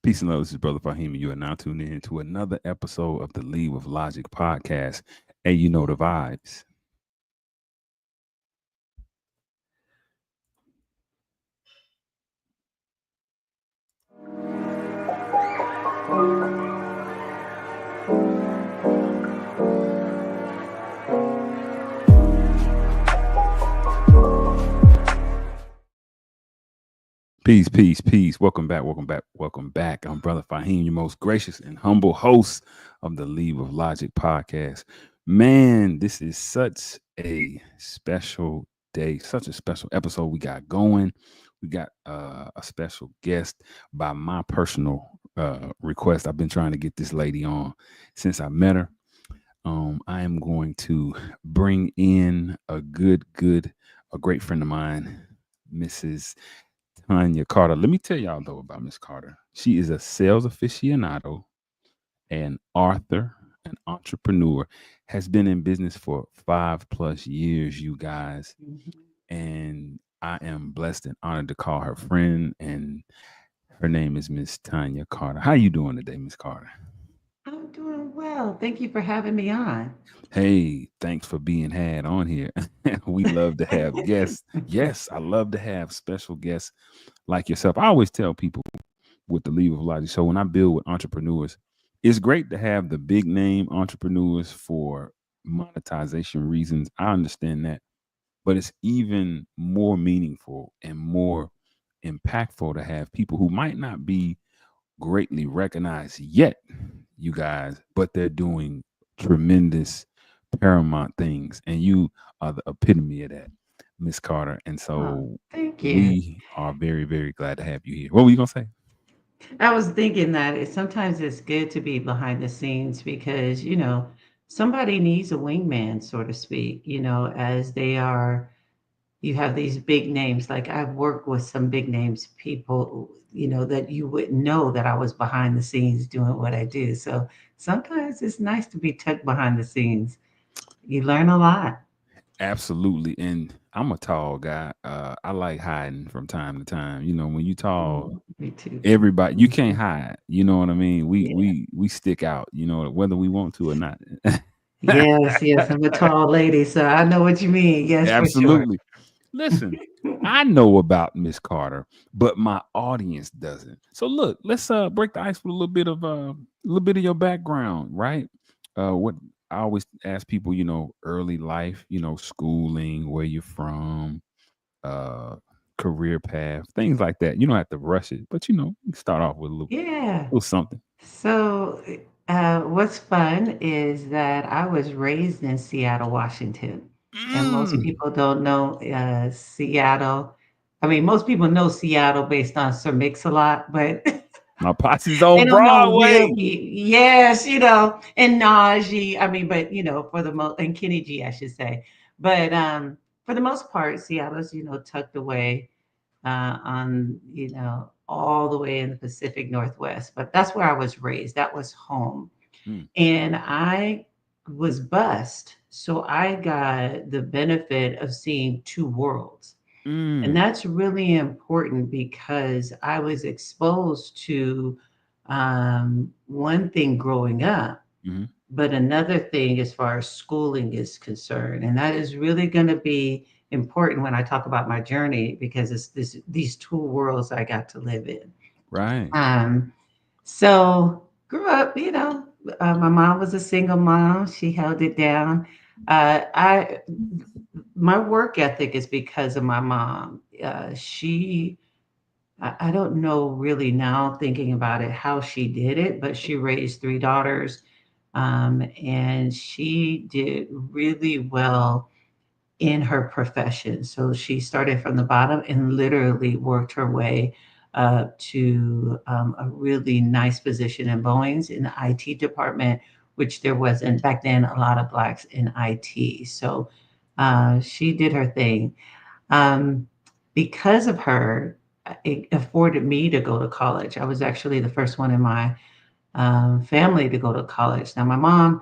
Peace and love. This is Brother Faheem, and you are now tuned in to another episode of the Lead with Logic podcast. And you know the vibes. Peace, peace, peace. Welcome back, welcome back, welcome back. I'm Brother Faheem, your most gracious and humble host of the Lead with Logic podcast. Man, this is such a special day, such a special episode we got going. We got a special guest by my personal request. I've been trying to get this lady on since I met her. I am going to bring in a great friend of mine, Mrs. Tanya Carter. Let me tell y'all though about Miss Carter. She is a sales aficionado, an author, an entrepreneur, has been in business for 5+ years, you guys. Mhm. And I am blessed and honored to call her friend. And her name is Miss Tanya Carter. How you doing today, Miss Carter? I'm doing well. Thank you for having me on. Hey, thanks for being had on here. We love to have guests. Yes, I love to have special guests like yourself. I always tell people with the Leave of Logic. So when I build with entrepreneurs, it's great to have the big name entrepreneurs for monetization reasons. I understand that. But it's even more meaningful and more impactful to have people who might not be greatly recognized yet, you guys, but they're doing tremendous, paramount things. And you are the epitome of that, Miss Carter. And Oh, so thank you. we are very, very glad to have you here. What were you going to say? I was thinking that sometimes it's good to be behind the scenes because, somebody needs a wingman, so to speak, as you have these big names. Like I've worked with some big names, people, that you wouldn't know that I was behind the scenes doing what I do. So sometimes it's nice to be tucked behind the scenes. You learn a lot. Absolutely. And I'm a tall guy. I like hiding from time to time. You know, when you tall, Me too. everybody you can't Mhm. hide. You know what I mean? We Yeah. we we stick out, whether we want to or not. Yes, yes, I'm a tall lady, so I know what you mean. Yes, for sure. Absolutely. Listen, I know about Miss Carter, but my audience doesn't. So look, let's break the ice with a little bit of your background, right? What I always ask people, early life, schooling, where you're from, uh career path, things like that. You don't have to rush it, but you can start off with a little, Yeah. little something. So, what's fun is that I was raised in Seattle, Washington, and most Mm, people don't know Seattle. I mean, most people know Seattle based on Sir Mix-a-Lot, but my posse's they on don't know Broadway. really. Yes, and Najee. I mean, but for the most, and Kenny G, I should say. But for the most part, Seattle's tucked away on all the way in the Pacific Northwest. But that's where I was raised. That was home, Mm, and I was bused, so I got the benefit of seeing two worlds. And mm, that's really important because I was exposed to one thing growing up, mhm. but another thing as far as schooling is concerned. And that is really going to be important when I talk about my journey because it's these two worlds I got to live in. Right. Um, so grew up, my mom was a single mom. She held it down. I My work ethic is because of my mom. I don't know really now thinking about it how she did it, but she raised three daughters, and she did really well in her profession. So she started from the bottom and literally worked her way up to a really nice position in Boeing's in the IT department, which there wasn't back then a lot of blacks in IT. So she did her thing. Um, because of her, it afforded me to go to college. I was actually the first one in my family to go to college. Now, my mom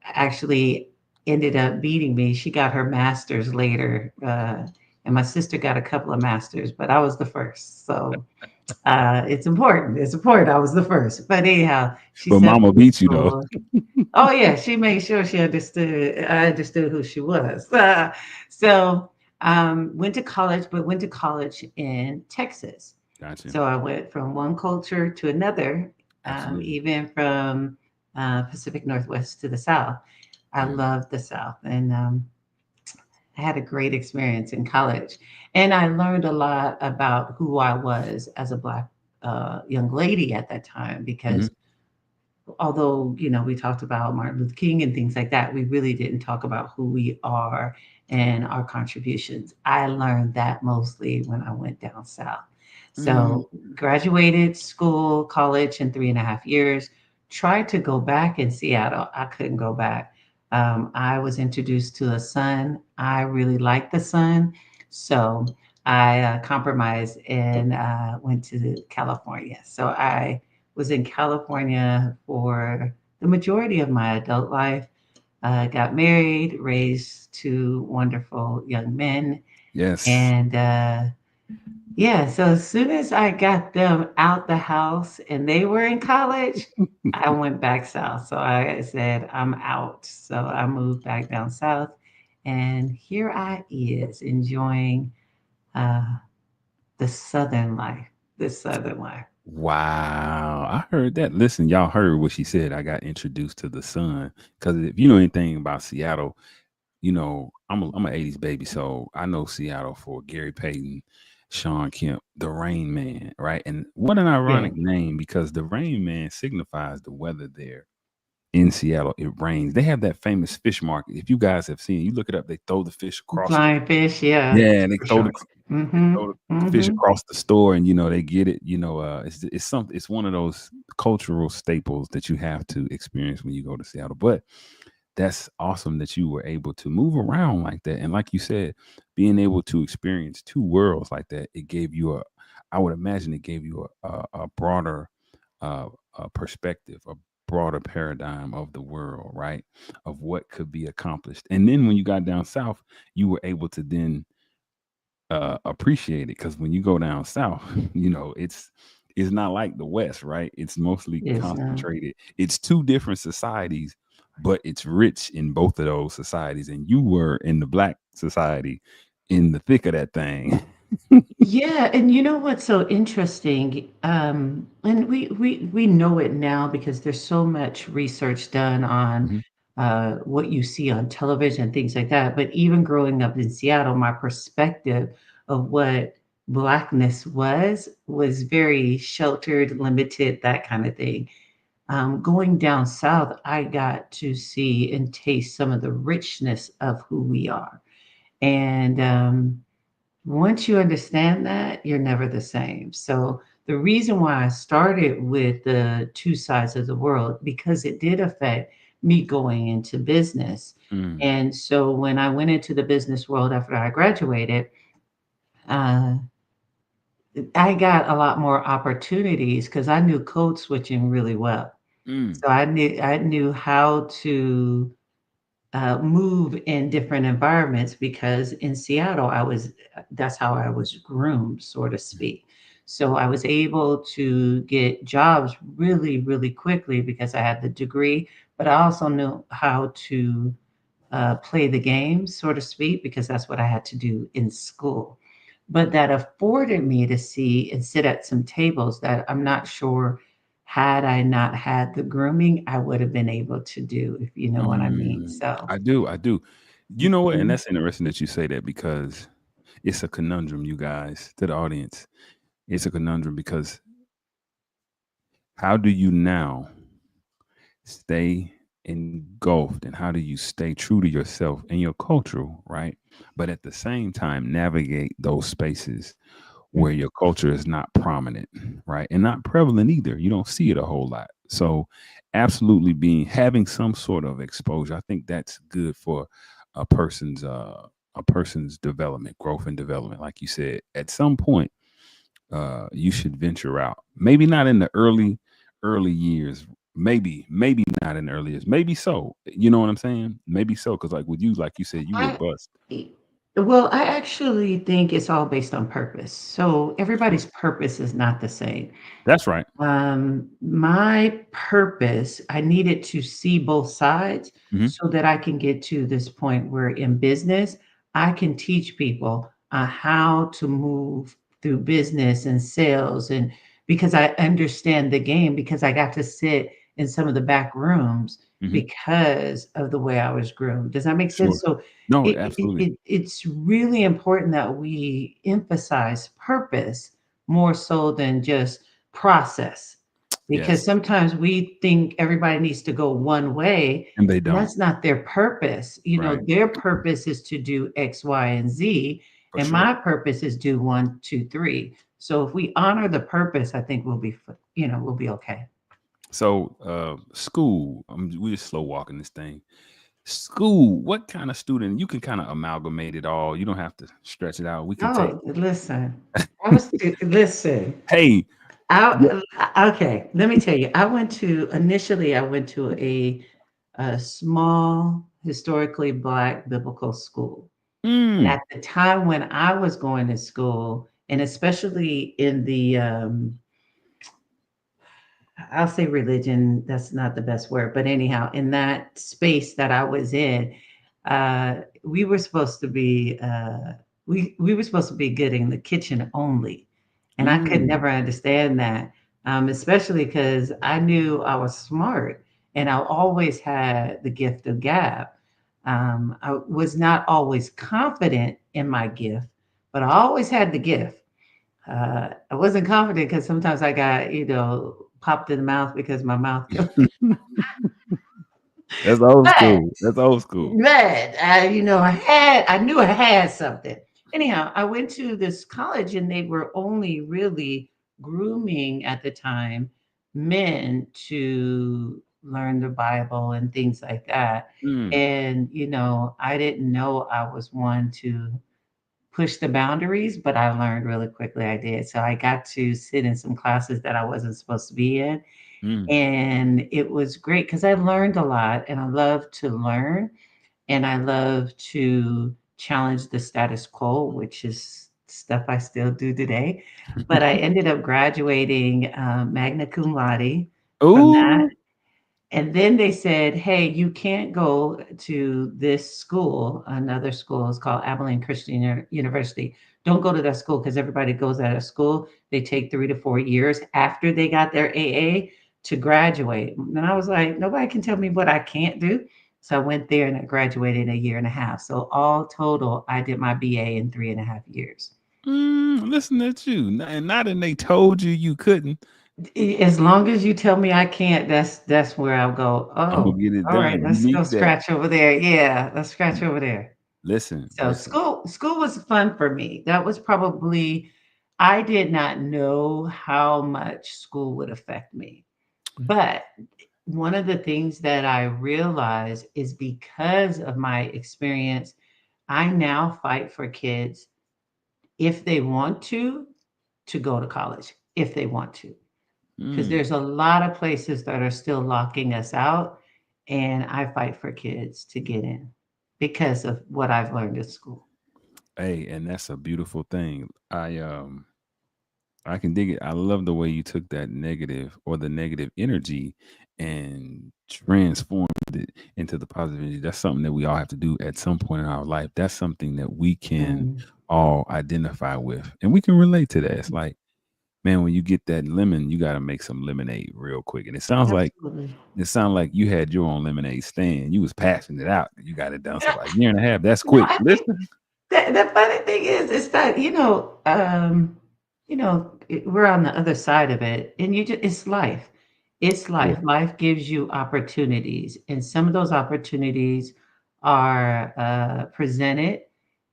actually ended up beating me. She got her master's later and my sister got a couple of masters, but I was the first. So it's important. It's important. I was the first. But anyhow, she But sent mama me to beat you though. school. Oh yeah, she made sure she understood. I understood who she was. So went to college, but went to college in Texas. Gotcha. So I went from one culture to another, Absolutely. even from Pacific Northwest to the South. I Yeah. love the South, and I had a great experience in college, and I learned a lot about who I was as a Black young lady at that time Hmm. because although we talked about Martin Luther King and things like that, we really didn't talk about who we are and our contributions. I learned that mostly when I went down south. Mm. So graduated school, college in 3.5 years. Tried to go back in Seattle. I couldn't go back. I was introduced to a son. I really liked the son, so I compromised and went to California. So I was in California for the majority of my adult life. Got married, raised two wonderful young men, Yes. and yeah. So as soon as I got them out the house and they were in college, I went back south. So I said, I'm out. So I moved back down south, and here I is enjoying uh, the southern life. The southern life. Wow. I heard that. Listen, y'all heard what she said. I got introduced to the sun. Because if you know anything about Seattle, I'm an 80s baby, so I know Seattle for Gary Payton, Sean Kemp, the Rain Man, right? And what an Yeah. ironic name, because the Rain Man signifies the weather there in Seattle. It rains. They have that famous fish market. If you guys have seen, you look it up. They throw the fish across the Flying fish, yeah, yeah, and they for throw the sharks. they Mhm, throw the fish mhm. across the store, and they get it. It's something. It's one of those cultural staples that you have to experience when you go to Seattle. But that's awesome that you were able to move around like that. And like you said, being able to experience two worlds like that, it gave you I would imagine it gave you a broader uh, perspective, a broader paradigm of the world, right? Of what could be accomplished. And then when you got down south, you were able to then appreciate it, because when you go down south, it's not like the West, right? It's mostly Yes, concentrated. It's two different societies, but it's rich in both of those societies. And you were in the Black society, in the thick of that thing. yeah, and you know what's so interesting? And we know it now because there's so much research done on Mhm. what you see on television and things like that. But even growing up in Seattle, my perspective of what Blackness was very sheltered, limited, that kind of thing. Going down south, I got to see and taste some of the richness of who we are. And once you understand that, you're never the same. So, the reason why I started with the two sides of the world, because it did affect me going into business. Mm, And so, when I went into the business world after I graduated, uh, I got a lot more opportunities because I knew code switching really well. mm, So I knew how to move in different environments because in Seattle, that's how I was groomed, so to speak. So I was able to get jobs really, really quickly because I had the degree, but I also knew how to play the game, so to speak, because that's what I had to do in school. But that afforded me to see and sit at some tables that I'm not sure had I not had the grooming, I would have been able to do, if you know what I mean. mm. So, I do. I do. You know what? And mhm. that's interesting that you say that, because it's a conundrum, you guys, to the audience. It's a conundrum because how do you now stay engulfed, and how do you stay true to yourself and your cultural, right? But at the same time, navigate those spaces where your culture is not prominent, right? And not prevalent either. You don't see it a whole lot. So absolutely having some sort of exposure, I think that's good for a person's development, growth and development. Like you said, at some point, you should venture out. Maybe not in the early years. Maybe not in the early years. Maybe so. You know what I'm saying? Maybe so. Because like with you, like you said, you were I bust. Well, I actually think it's all based on purpose. So everybody's purpose is not the same. That's right. My purpose, I needed to see both sides Hmm. so that I can get to this point where in business, I can teach people how to move through business and sales. And because I understand the game, because I got to sit in some of the back rooms Hmm. because of the way I was groomed. Does that make Sure. sense? So No, absolutely. it's really important that we emphasize purpose more so than just process, because Yes, sometimes we think everybody needs to go one way, and they and don't. that's not their purpose. You know, Right. their purpose is to do X, Y, and Z, For and sure. my purpose is do one, two, three. So if we honor the purpose, I think we'll be okay. So, school. We just slow walking this thing. School. What kind of student? You can kind of amalgamate it all. You don't have to stretch it out. We can take. Oh, listen, listen. Hey. Yeah. Okay, let me tell you. I went to a small, historically Black biblical school. And Mm, at the time when I was going to school, and especially in the, I'll say religion, that's not the best word, but anyhow, in that space that I was in, we were supposed to be, we were supposed to be good in the kitchen only. And I could mm, never understand that, especially because I knew I was smart and I always had the gift of gab. I was not always confident in my gift, but I always had the gift. I wasn't confident because sometimes I got, popped in the mouth because my mouth kept. that's old But school. That's old school. I knew I had something. Anyhow, I went to this college and they were only really grooming at the time men to learn the Bible and things like that. Mm, And, I didn't know I was one to push the boundaries, but I learned really quickly I did. So I got to sit in some classes that I wasn't supposed to be in. mm, And it was great because I learned a lot and I love to learn and I love to challenge the status quo, which is stuff I still do today. But I ended up graduating magna cum laude from that. ooh. And then they said, "Hey, you can't go to this school. Another school is called Abilene Christian University. Don't go to that school because everybody goes at a school. They take 3 to 4 years after they got their AA to graduate." And I was like, "Nobody can tell me what I can't do." So I went there and I graduated in a year and a half. So all total, I did my BA in 3.5 years. Listen at you. And not and they told you you couldn't. As long as you tell me I can't, that's where I'll go, I'm gonna "Oh, get it all right, done. You let's go need that. scratch over there. Yeah, let's scratch over there." Listen, So listen. school was fun for me. That was probably I did not know how much school would affect me. But one of the things that I realized is because of my experience, I now fight for kids if they want to go to college, if they want to. Because Mm. there's a lot of places that are still locking us out, and I fight for kids to get in because of what I've learned at school. Hey, and that's a beautiful thing. I can dig it. I love the way you took that negative or the negative energy and transformed it into the positive energy. That's something that we all have to do at some point in our life. That's something that we can Mm, all identify with. And we can relate to that. It's like, man, when you get that lemon, you gotta make some lemonade real quick. And absolutely. it sounds like you had your own lemonade stand. You was passing it out. You got it done. So Yeah, about a year and a half. That's no, quick. I think Listen. the funny thing is that, we're on the other side of it, and it's life. It's life. Sure. Life gives you opportunities, and some of those opportunities are presented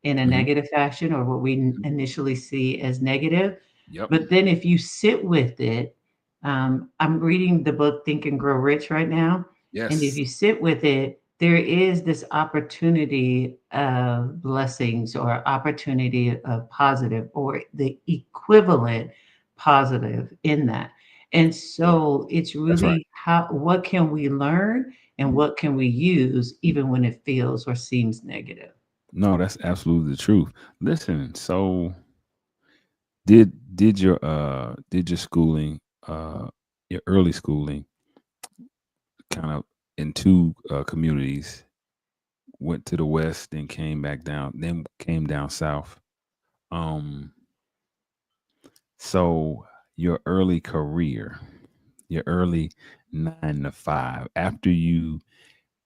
in a Mhm, negative fashion or what we mhm. initially see as negative. Yep. But then if you sit with it, I'm reading the book Think and Grow Rich right now. And if Yes. you sit with it, there is this opportunity of blessings or opportunity of positive or the equivalent positive in that. And Sure. so it's That's right. really what can we learn and what can we use even when it feels or seems negative? No, that's absolutely the truth. Listen, so did your schooling, your early schooling, kind of in two communities, went to the west, then came back down, then came down south. Um, so your early career, your early 9 to 5, after you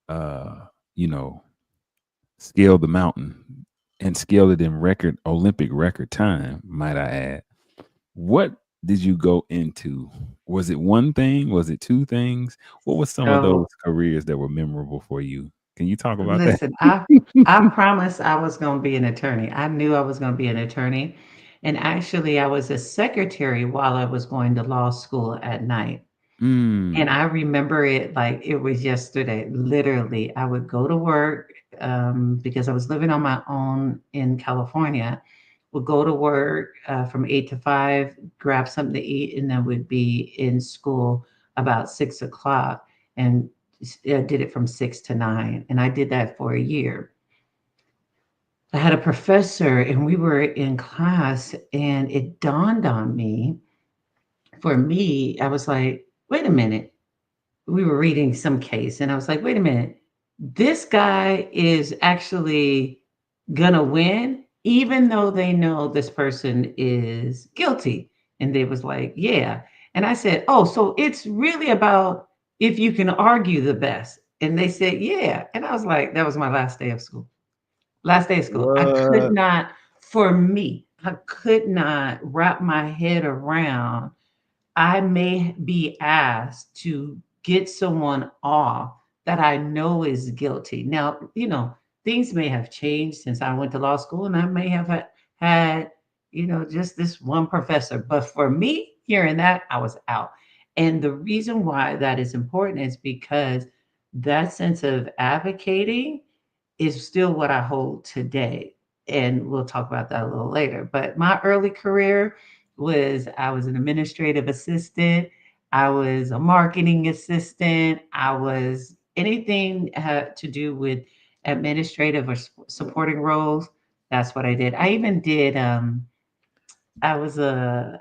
uh, you know, scaled the mountain and scaled it in Olympic record time, might I add. What did you go into? Was it one thing? Was it two things? What were some of those So careers that were memorable for you? Can you talk about that? listen, I promised I was going to be an attorney. I knew I was going to be an attorney. And actually, I was a secretary while I was going to law school at night. And Mm. I remember it like it was yesterday. Literally, I would go to work because I was living on my own in California. Would go to work from 8 to 5, grab something to eat, and then would be in school about 6 o'clock. And did it from 6 to 9, and I did that for a year. I had a professor, and we were in class, and it dawned on me. For me, I was like, "Wait a minute." We were reading some case, and I was like, "Wait a minute, this guy is actually gonna win, even though they know this person is guilty." And they was like, "Yeah." And I said, "Oh, so it's really about if you can argue the best." And they said, "Yeah." And I was like, that was my last day of school. Last day of school. I could What? not, for me, I could not wrap my head around I may be asked to get someone off that I know is guilty. Now, things may have changed since I went to law school, and I may have had, just this one professor. But for me, hearing that, I was out. And the reason why that is important is because that sense of advocating is still what I hold today. And we'll talk about that a little later. But my early career was I was an administrative assistant, I was a marketing assistant, I was anything to do with administrative or supporting roles. That's what I did. I even did. I was an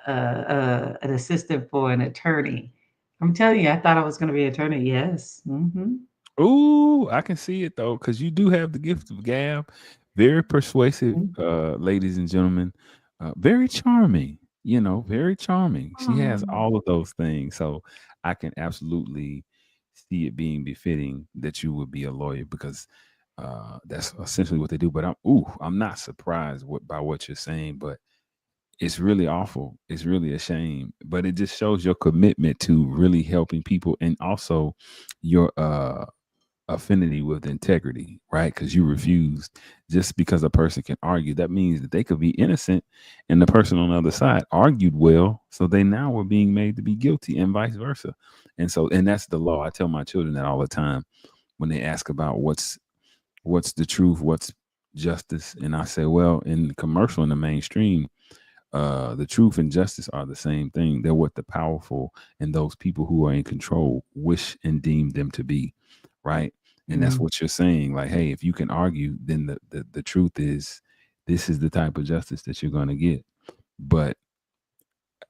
assistant for an attorney. I'm telling you, I thought I was going to be an attorney. Yes. Ooh, I can see it though, because you do have the gift of gab. Very persuasive, ladies and gentlemen. Very charming, very charming. She has Hmm. all of those things. So I can absolutely see it being befitting that you would be a lawyer because that's essentially what they do. But I'm not surprised by what you're saying, but it's really awful. It's really a shame. But it just shows your commitment to really helping people and also your affinity with integrity, right? Because you refused just because a person can argue. That means that they could be innocent, and the person on the other side argued well, so they now were being made to be guilty, and vice versa. And that's the law. I tell my children that all the time when they ask about what's the truth, what's justice, and I say, well, in the commercial, in the mainstream, the truth and justice are the same thing. They're what the powerful and those people who are in control wish and deem them to be, right? And that's what you're saying. Like, hey, if you can argue, then the truth is this is the type of justice that you're going to get. But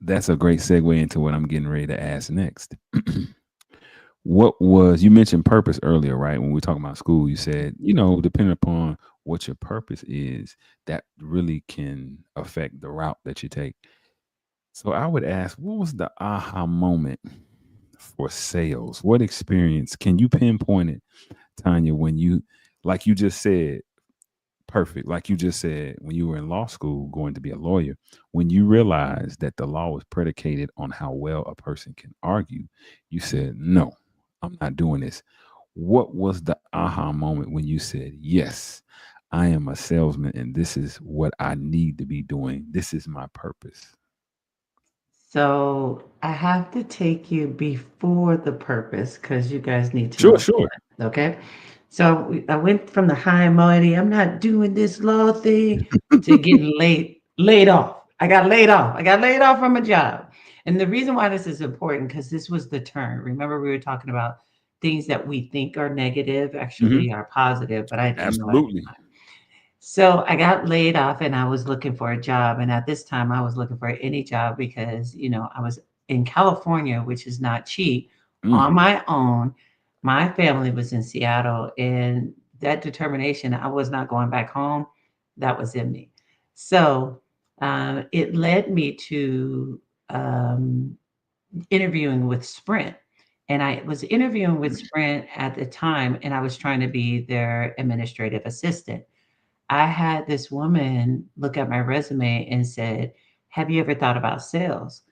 that's a great segue into what I'm getting ready to ask next. You mentioned purpose earlier, right? When we were talking about school, you said, depending upon what your purpose is, that really can affect the route that you take. So I would ask, what was the aha moment for sales? What experience can you pinpoint it, Tanya, when like you just said, perfect, like you just said, when you were in law school going to be a lawyer, when you realized that the law was predicated on how well a person can argue, you said, no, I'm not doing this. What was the aha moment when you said, yes, I am a salesman and this is what I need to be doing? This is my purpose. So I have to take you before the purpose because you guys need to Sure, know sure. that. Okay. So I went from the high and mighty, I'm not doing this law thing, to getting laid off. I got laid off. I got laid off from a job. And the reason why this is important because this was the turn. Remember, we were talking about things that we think are negative Mhm. actually are positive, but I didn't know at the Absolutely. time. So I got laid off and I was looking for a job. And at this time, I was looking for any job because, I was in California, which is not cheap, Mm. on my own. My family was in Seattle, and that determination, I was not going back home, that was in me. So it led me to um, interviewing with Sprint. And I was interviewing with Sprint at the time, and I was trying to be their administrative assistant. I had this woman look at my resume and said, "Have you ever thought about sales?"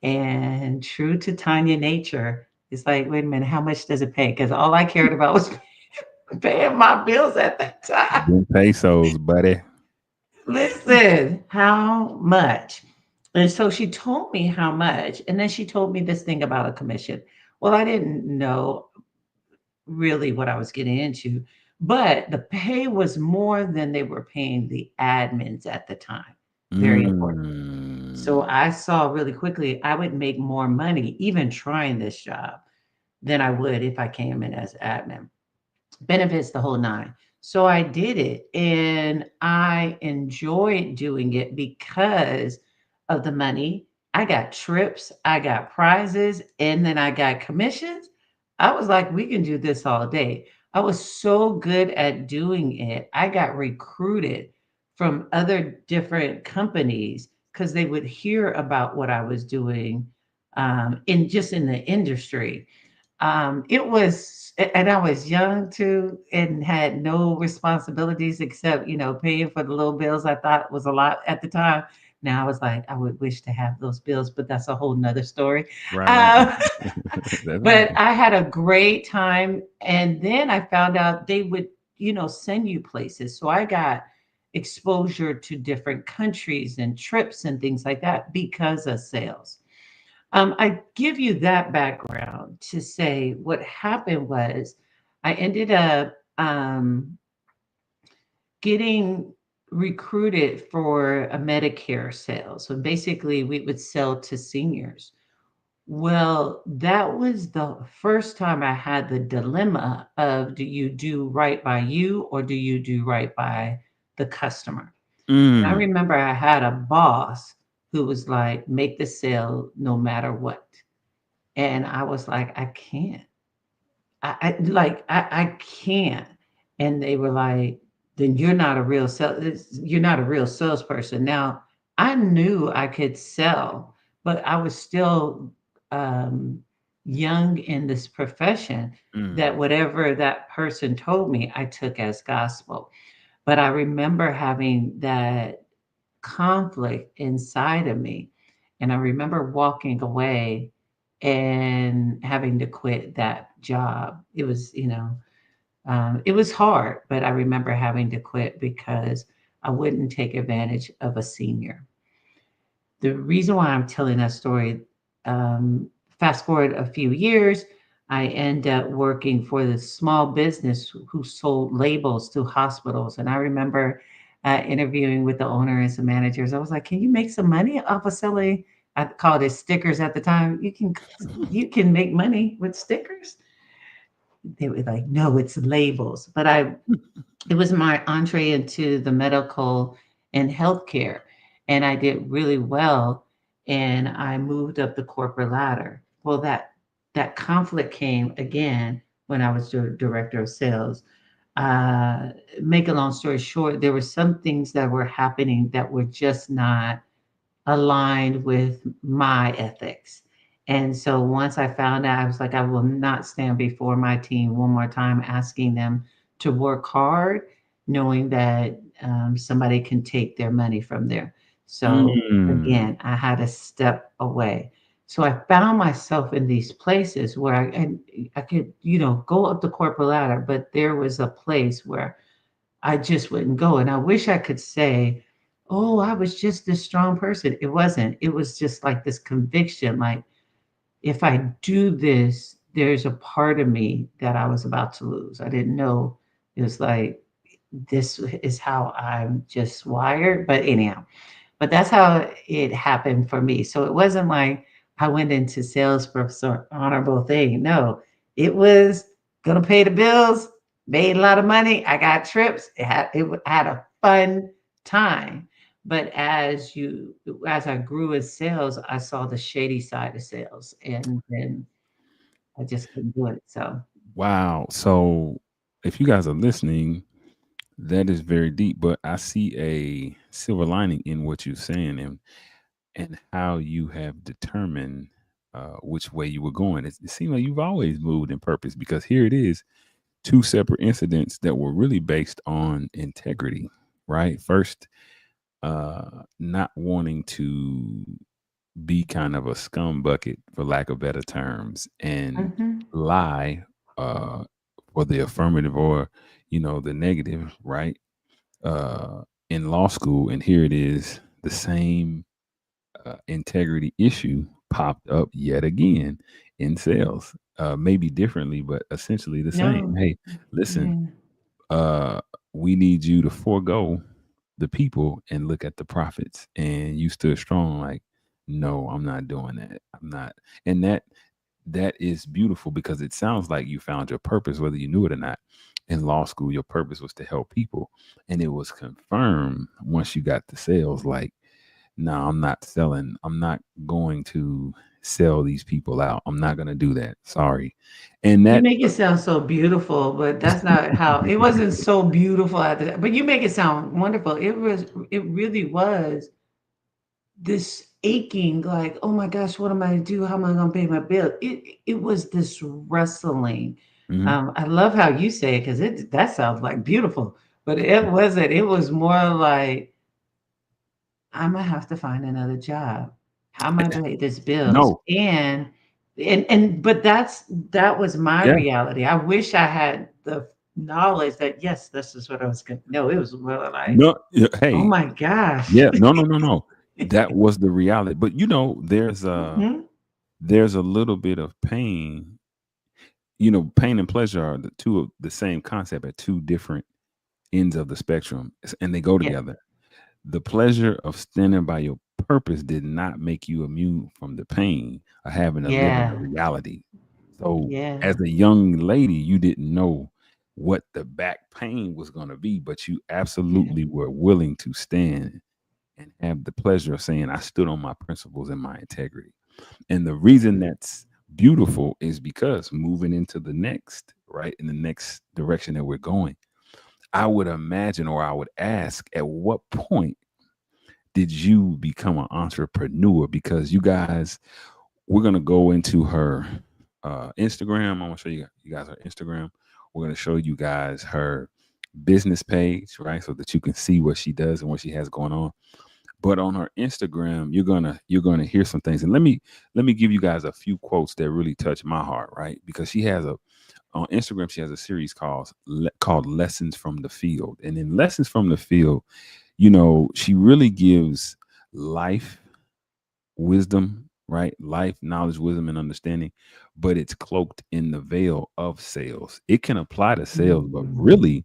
And true to Tanya nature, it's like, wait a minute, how much does it pay? Because all I cared about was paying my bills at that time. Them pesos, buddy. Listen, how much? And so she told me how much. And then she told me this thing about a commission. Well, I didn't know really what I was getting into, but the pay was more than they were paying the admins at the time. Very important. So Mm. I saw really quickly I would make more money even trying this job than I would if I came in as admin. Benefits, the whole nine. So I did it and I enjoyed doing it because of the money. I got trips, I got prizes, and then I got commissions. I was like, we can do this all day. I was so good at doing it. I got recruited from other different companies because they would hear about what I was doing in just in the industry. It was, and I was young too, and had no responsibilities except, paying for the little bills. I thought was a lot at the time. Now I was like, I would wish to have those bills, but that's a whole nother story. Right, right. Um, That's but right. I had a great time, and then I found out they would, send you places. So I got exposure to different countries and trips and things like that because of sales. I give you that background to say what happened was I ended up getting recruited for a Medicare sale. So basically, we would sell to seniors. Well, that was the first time I had the dilemma of, do you do right by you or do you do right by the customer? And I Mm. remember I had a boss who was like, make the sale no matter what. And I was like, I can't. I can't. And they were like, then you're not a real salesperson. Now I knew I could sell, but I was still um, young in this profession, Mm. that whatever that person told me, I took as gospel. But I remember having that conflict inside of me. And I remember walking away and having to quit that job. It was hard, but I remember having to quit because I wouldn't take advantage of a senior. The reason why I'm telling that story, um, fast forward a few years, I end up working for this small business who sold labels to hospitals. And I remember interviewing with the owner and some managers. I was like, "Can you make some money off of selling?" I called it stickers at the time. You can make money with stickers. They were like, "No, it's labels." But it was my entree into the medical and healthcare, and I did really well, and I moved up the corporate ladder. Well, that conflict came again when I was director of sales. Uh, Make a long story short, there were some things that were happening that were just not aligned with my ethics. And so once I found out, I was like, I will not stand before my team one more time asking them to work hard, knowing that somebody can take their money from there. So Mm. again, I had to step away. So I found myself in these places where I could, go up the corporate ladder, but there was a place where I just wouldn't go. And I wish I could say, oh, I was just this strong person. It wasn't. It was just like this conviction, like, if I do this, there's a part of me that I was about to lose. I didn't know. It was like, this is how I'm just wired. But anyhow, but that's how it happened for me. So it wasn't like I went into sales for some honorable thing. No, it was gonna pay the bills, made a lot of money. I got trips. It had a fun time. But as I grew in sales, I saw the shady side of sales, and then I just couldn't do it. So, Wow. So if you guys are listening, that is very deep, but I see a silver lining in what you're saying, and how you have determined which way you were going. It seems like you've always moved in purpose, because here it is, two separate incidents that were really based on integrity, right? First, not wanting to be kind of a scum bucket, for lack of better terms, and mhm. lie uh, for the affirmative, or the negative, right? uh, in law school, and here it is, the same integrity issue popped up yet again in sales. Maybe differently, but essentially the same. No, Hey, listen, yeah. uh, we need you to forego the people and look at the profits. And you stood strong, like, no, I'm not doing that. I'm not. And that is beautiful, because it sounds like you found your purpose, whether you knew it or not. In law school, your purpose was to help people. And it was confirmed once you got the sales, like, no, I'm not selling. I'm not going to sell these people out. I'm not going to do that. Sorry. And You that, make it sound so beautiful, but that's not how it wasn't so beautiful at the time. But you make it sound wonderful. It really was this aching, like, oh my gosh, what am I gonna do? How am I gonna pay my bill? It was this wrestling. mhm. I love how you say it because it that sounds like beautiful, but it wasn't. It was more like I'm gonna have to find another job. How am I gonna pay this bills? No. And but that was my Yeah. reality. I wish I had the knowledge that yes, this is what I was gonna. No, it was more like, No. Yeah, oh hey, my gosh. yeah. No, no, no, no. That was the reality. But Mhm. there's a little bit of pain. Pain and pleasure are the two of the same concept at two different ends of the spectrum, and they go Yeah, together. The pleasure of standing by your purpose did not make you immune from the pain of having to live in the yeah, reality. So, yeah, as a young lady, you didn't know what the back pain was going to be, but you yeah. absolutely were willing to stand and have the pleasure of saying, I stood on my principles and my integrity. And the reason that's beautiful is because moving into the next, right, in the next direction that we're going, I would imagine, or I would ask, at what point did you become an entrepreneur? Because you guys, we're gonna go into her Instagram. I'm gonna show you guys her Instagram. We're gonna show you guys her business page, right, so that you can see what she does and what she has going on. But on her Instagram, you're gonna hear some things, and let me give you guys a few quotes that really touch my heart, right? Because she has a on Instagram, she has a series called Lessons from the Field, and in Lessons from the Field, she really gives life wisdom, right? Life, knowledge, wisdom, and understanding, but it's cloaked in the veil of sales. It can apply to sales, but Mhm. really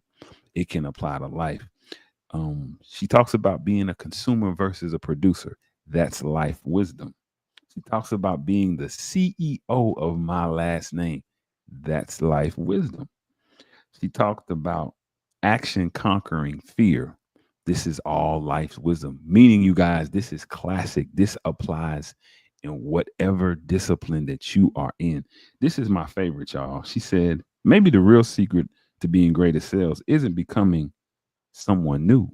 it can apply to life. She talks about being a consumer versus a producer. That's life wisdom. She talks about being the CEO of my last name. That's life wisdom. She talked about action conquering fear. This is all life's wisdom, meaning, you guys, this is classic. This applies in whatever discipline that you are in. This is my favorite, y'all. She said, maybe the real secret to being great at sales isn't becoming someone new,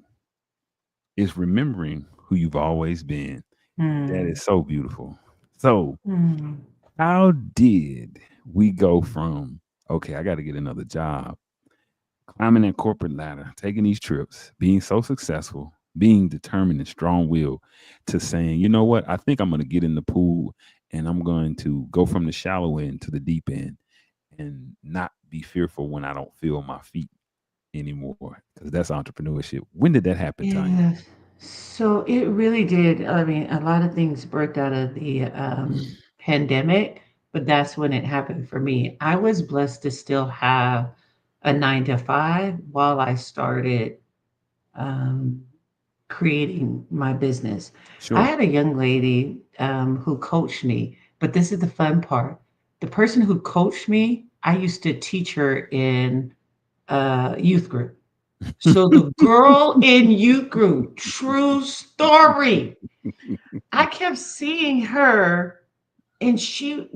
it's remembering who you've always been. That Mm, is so beautiful. So, mm. how did we go from, okay, I got to get another job, climbing that corporate ladder, taking these trips, being so successful, being determined and strong willed, to saying, you know what, I think I'm going to get in the pool and I'm going to go from the shallow end to the deep end and not be fearful when I don't feel my feet anymore? Because that's entrepreneurship. When did that happen, Tanya? Yeah. So it really did. I mean, a lot of things birthed out of the pandemic, but that's when it happened for me. I was blessed to still have a 9 to 5 while I started um, creating my business. I Sure. had a young lady who coached me, but this is the fun part. The person who coached me, I used to teach her in youth group. So the girl in youth group, true story. I kept seeing her, and she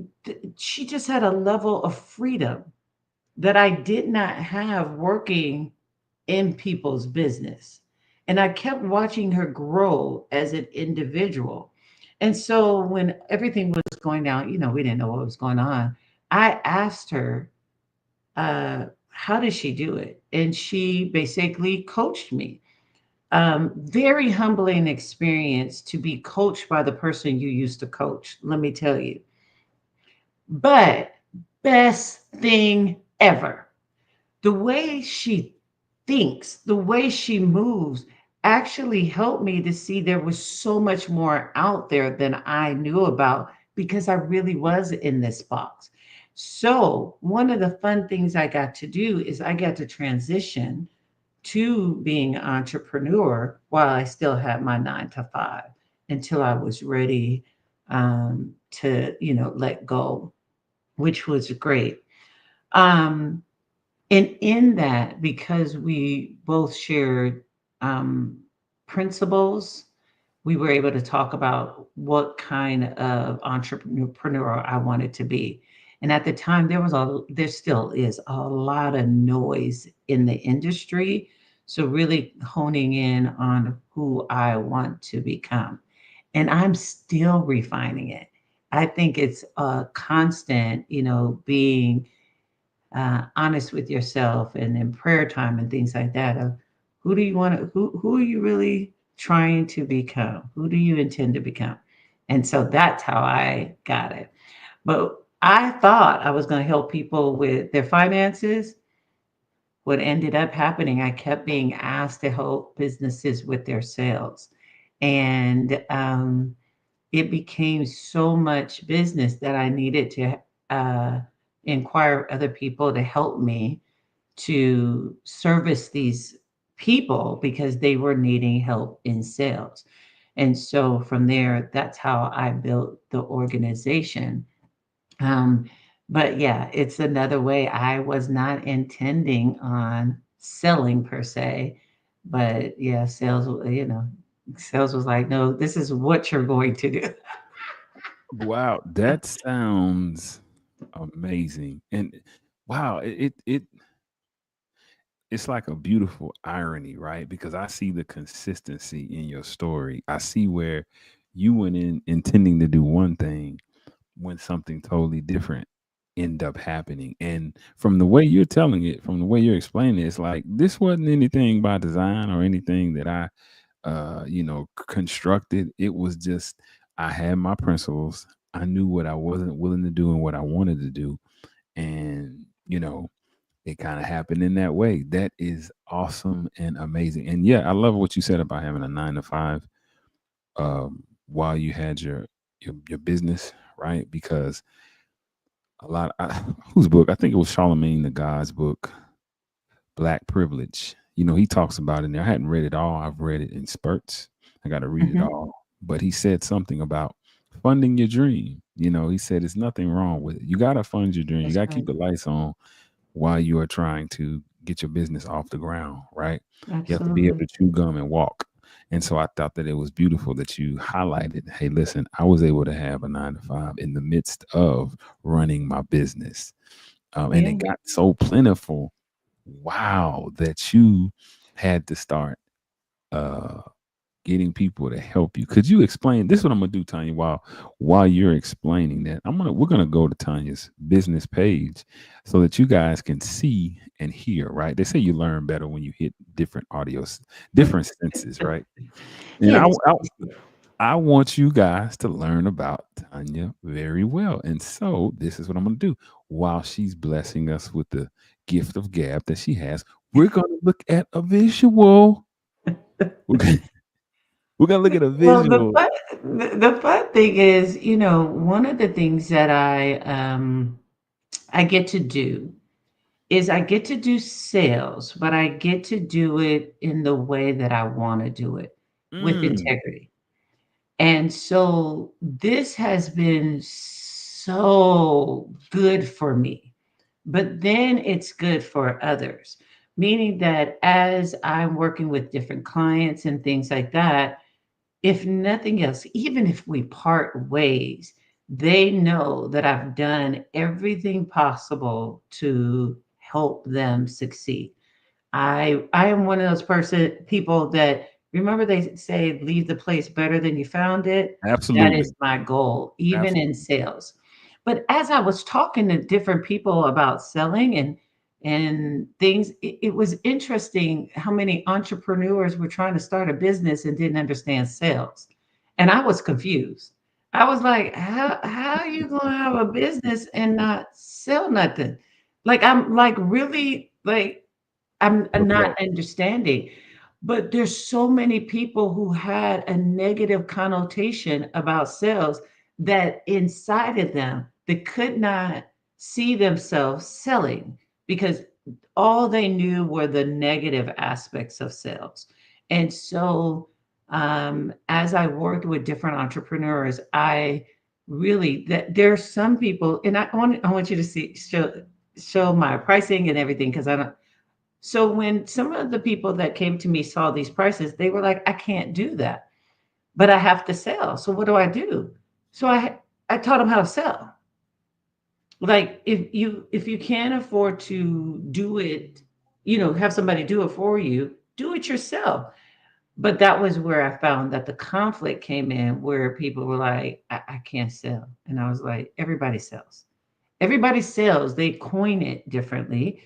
just had a level of freedom that I did not have working in people's business. And I kept watching her grow as an individual. And so when everything was going down, we didn't know what was going on. I asked her, how did she do it? And she basically coached me. Very humbling experience to be coached by the person you used to coach, let me tell you. But best thing ever. The way she thinks, the way she moves actually helped me to see there was so much more out there than I knew about because I really was in this box. So, one of the fun things I got to do is I got to transition to being an entrepreneur while I still had my 9 to 5 until I was ready to, let go, which was great. Um, and in that, because we both shared um, principles, we were able to talk about what kind of entrepreneur I wanted to be. And at the time, there still is a lot of noise in the industry. So really honing in on who I want to become. And I'm still refining it. I think it's a constant, being honest with yourself and in prayer time and things like that of who do you want to who are you really trying to become, who do you intend to become. And so that's how I got it. But I thought I was going to help people with their finances. What ended up happening, I kept being asked to help businesses with their sales, and it became so much business that I needed to uh, inquire other people to help me to service these people because they were needing help in sales. And so from there, that's how I built the organization. Um, but yeah, it's another way. I was not intending on selling per se, but yeah, sales was like, no, this is what you're going to do. Wow, that sounds amazing. And wow, it's like a beautiful irony, right? Because I see the consistency in your story. I see where you went in intending to do one thing when something totally different end up happening. And from the way you're telling it, from the way you're explaining it, it's like this wasn't anything by design or anything that I constructed. It was just I had my principles. I knew what I wasn't willing to do and what I wanted to do. And, it kind of happened in that way. That is awesome and amazing. And yeah, I love what you said about having a 9 to 5 while you had your business, right? Because whose book? I think it was Charlemagne the God's book, Black Privilege. He talks about it in there. I hadn't read it all. I've read it in spurts. I got to read it Mhm. all. But he said something about funding your dream. He said it's nothing wrong with it. You got to fund your dream. You That's got to right. keep the lights on while you are trying to get your business off the ground, right? You have to be able Absolutely. to chew gum and walk. And so I thought that it was beautiful that you highlighted, hey, listen, I was able to have a 9 to 5 in the midst of running my business. And it Yeah. got so plentiful. Wow, that you had to start uh getting people to help you. Could you explain this is what I'm gonna do, Tanya, while you're explaining that? We're gonna go to Tanya's business page so that you guys can see and hear, right? They say you learn better when you hit different audios, different senses, right? And Yes. I want you guys to learn about Tanya very well. And so this is what I'm going to do. While she's blessing us with the gift of gab that she has, we're going to look at a visual. We're going we're going to look at a Well, visual. the fun thing is, one of the things that I get to do is I get to do sales, but I get to do it in the way that I want to do it with Mm, integrity. And so this has been so good for me, but then it's good for others. meaning that as I'm working with different clients and things like that, if nothing else, even if we part ways, they know that I've done everything possible to help them succeed. I am one of those people that, remember, they say leave the place better than you found it. That Absolutely. is my goal, even in Absolutely. sales. But as I was talking to different people about selling and things, it was interesting how many entrepreneurs were trying to start a business and didn't understand sales. And I was confused. I was like, how are you gonna have a business and not sell nothing? Like, I'm like really like, I'm But not bro, understanding. But there's so many people who had a negative connotation about sales, that inside of them, they could not see themselves selling, because all they knew were the negative aspects of sales. And so, as I worked with different entrepreneurs, I really, that there are some people, and I want you to see, show my pricing and everything, because I don't. So when some of the people that came to me saw these prices, they were like, I can't do that, but I have to sell. So what do I do? So I taught them how to sell. Like, if you can't afford to do it, have somebody do it for you, do it yourself. But that was where I found that the conflict came in, where people were like, I can't sell. And I was like, everybody sells. Everybody sells. They coin it differently.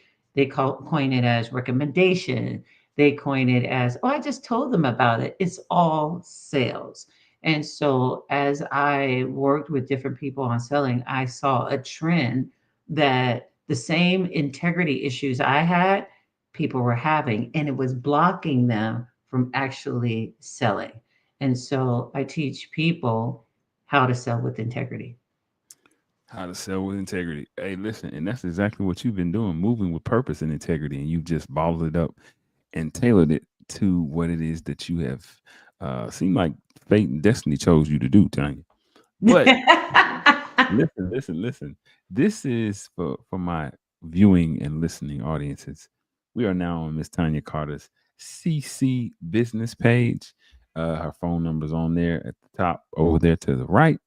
Coin it as recommendation. They coin it as, oh, I just told them about it. It's all sales. And so as I worked with different people on selling, I saw a trend that the same integrity issues I had, people were having, and it was blocking them from actually selling. And so I teach people how to sell with integrity. how to sell with integrity. Hey, listen, and that's exactly what you've been doing, moving with purpose and integrity, and you've just bottled it up and tailored it to what it is that you have seemed like fate and destiny chose you to do, Tanya. But listen, listen, listen. This is for my viewing and listening audiences. We are now on Miss Tanya Carter's CC business page. Her phone number's on there at the top over there to the right,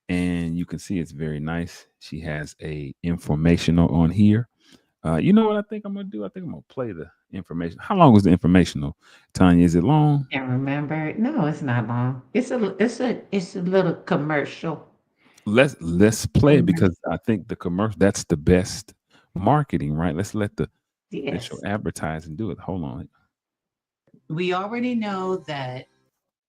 and you can see it's very nice. She has a informational on here. You know what I think I'm gonna do? I think I'm gonna play the information. How long was the informational, Tanya? Is it long? Can't remember. No, it's not long. It's a little commercial. Let's play it Commercial. because I think the commercial that's the best marketing, right? Let's let the official Yes. advertising do it. Hold on. We already know that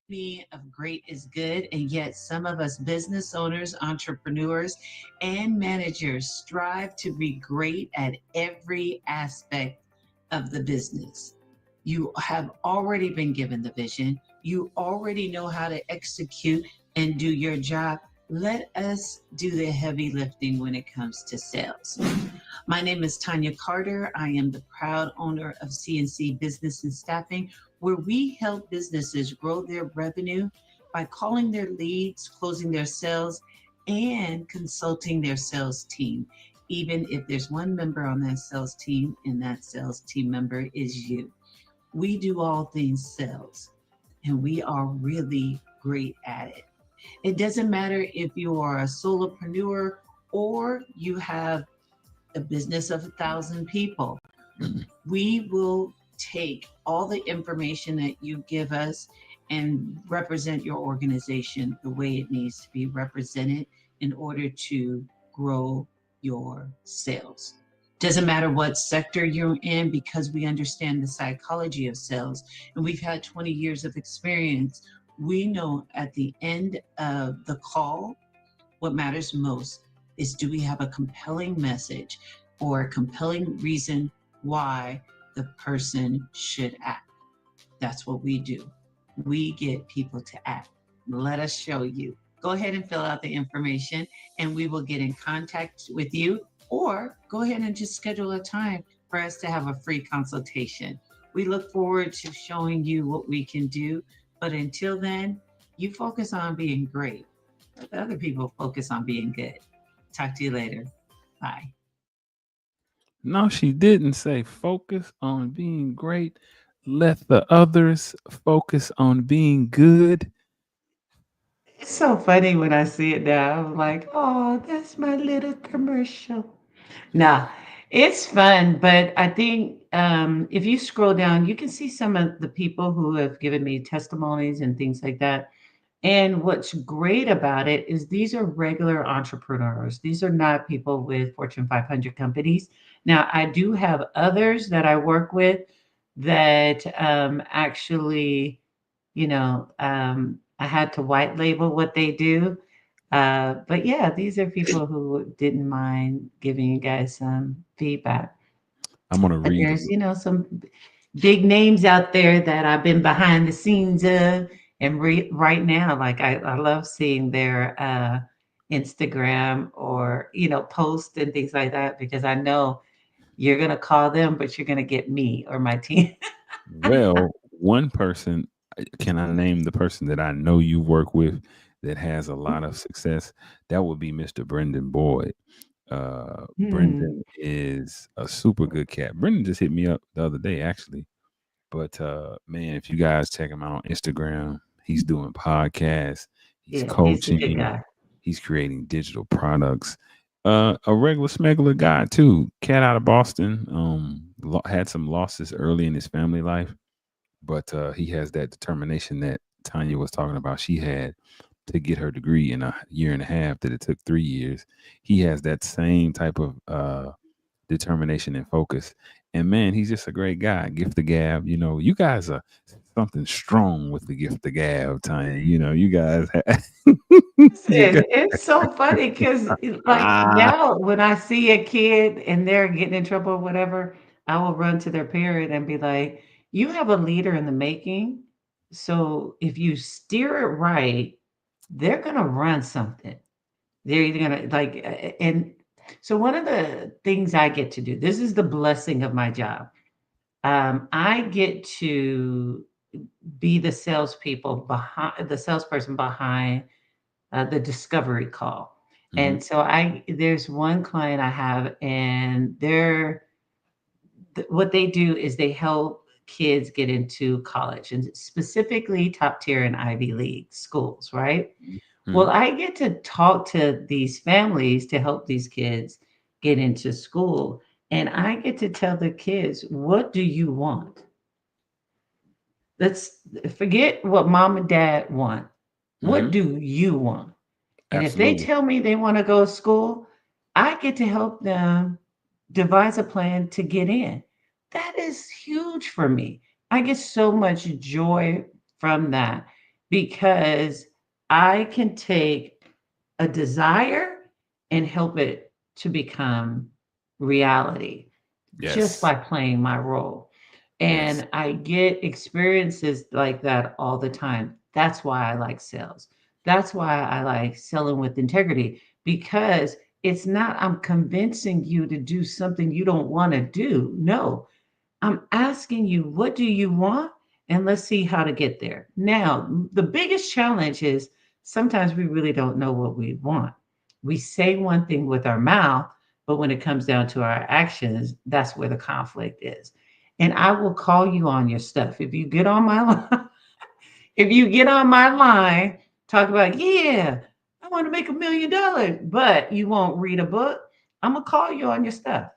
me of great is good, and yet some of us business owners, entrepreneurs, and managers strive to be great at every aspect of the business. You have already been given the vision, you already know how to execute and do your job. Let us do the heavy lifting when it comes to sales. My name is Tanya Carter. I am the proud owner of CNC Business and Staffing, where we help businesses grow their revenue by calling their leads, closing their sales, and consulting their sales team. Even if there's one member on that sales team and that sales team member is you, we do all things sales, and we are really great at it. It doesn't matter if you are a solopreneur or you have a business of 1,000 people. We will take all the information that you give us and represent your organization the way it needs to be represented in order to grow your sales. Doesn't matter what sector you're in, because we understand the psychology of sales and we've had 20 years of experience. We know at the end of the call, what matters most is, do we have a compelling message or a compelling reason why the person should act? That's what we do. We get people to act. Let us show you. Go ahead and fill out the information, and we will get in contact with you, or go ahead and just schedule a time for us to have a free consultation. We look forward to showing you what we can do. But until then, you focus on being great. Let the other people focus on being good. Talk to you later. Bye. No, she didn't say focus on being great. Let the others focus on being good. It's so funny when I see it now. I'm like, oh, that's my little commercial. No, it's fun, but I think if you scroll down, you can see some of the people who have given me testimonies and things like that. And what's great about it is these are regular entrepreneurs. These are not people with Fortune 500 companies. Now, I do have others that I work with that actually, I had to white label what they do. But yeah, these are people who didn't mind giving you guys some feedback. I'm gonna But read. there's, some big names out there that I've been behind the scenes of. And right now, like I love seeing their Instagram or, post and things like that because I know you're going to call them, but you're going to get me or my team. Well, one person, can I name the person that I know you work with that has a lot of success? That would be Mr. Brendan Boyd. Hmm. Brendan is a super good cat. Brendan just hit me up the other day, actually. But man, if you guys check him out on Instagram, he's doing podcasts, he's Yeah, he's a good coaching, guy. he's creating digital products. A regular smuggler guy too. Cat out of Boston. Had some losses early in his family life, but he has that determination that Tanya was talking about. She had to get her degree in a year and a half that it took 3 years. He has that same type of determination and focus. And man, he's just a great guy. Gift the gab. You guys are something strong with the gift the gab, Tanya. You guys, you Listen, guys. it's so funny because, like, Ah, now when I see a kid and they're getting in trouble or whatever, I will run to their parent and be like, "You have a leader in the making. So if you steer it right, they're gonna run something. They're either gonna and so one of the things I get to do, this is the blessing of my job. I get to be the salesperson behind the discovery call. mhm, And so there's one client I have, and what they do is they help kids get into college and specifically top tier and Ivy League schools, right? Well, mhm. I get to talk to these families to help these kids get into school. And I get to tell the kids, what do you want? Let's forget what mom and dad want. What Mhm. do you want? And if they Absolutely. tell me they want to go to school, I get to help them devise a plan to get in. That is huge for me. I get so much joy from that because I can take a desire and help it to become reality just Yes. by playing my role. Yes. And I get experiences like that all the time. That's why I like sales. That's why I like selling with integrity because it's not, I'm convincing you to do something you don't want to do. No, I'm asking you, what do you want? And let's see how to get there. Now, the biggest challenge is sometimes we really don't know what we want. We say one thing with our mouth, but when it comes down to our actions, that's where the conflict is. And I will call you on your stuff. If you get on my line, if you get on my line, talk about, yeah, I want to make $1 million, but you won't read a book, I'm gonna call you on your stuff.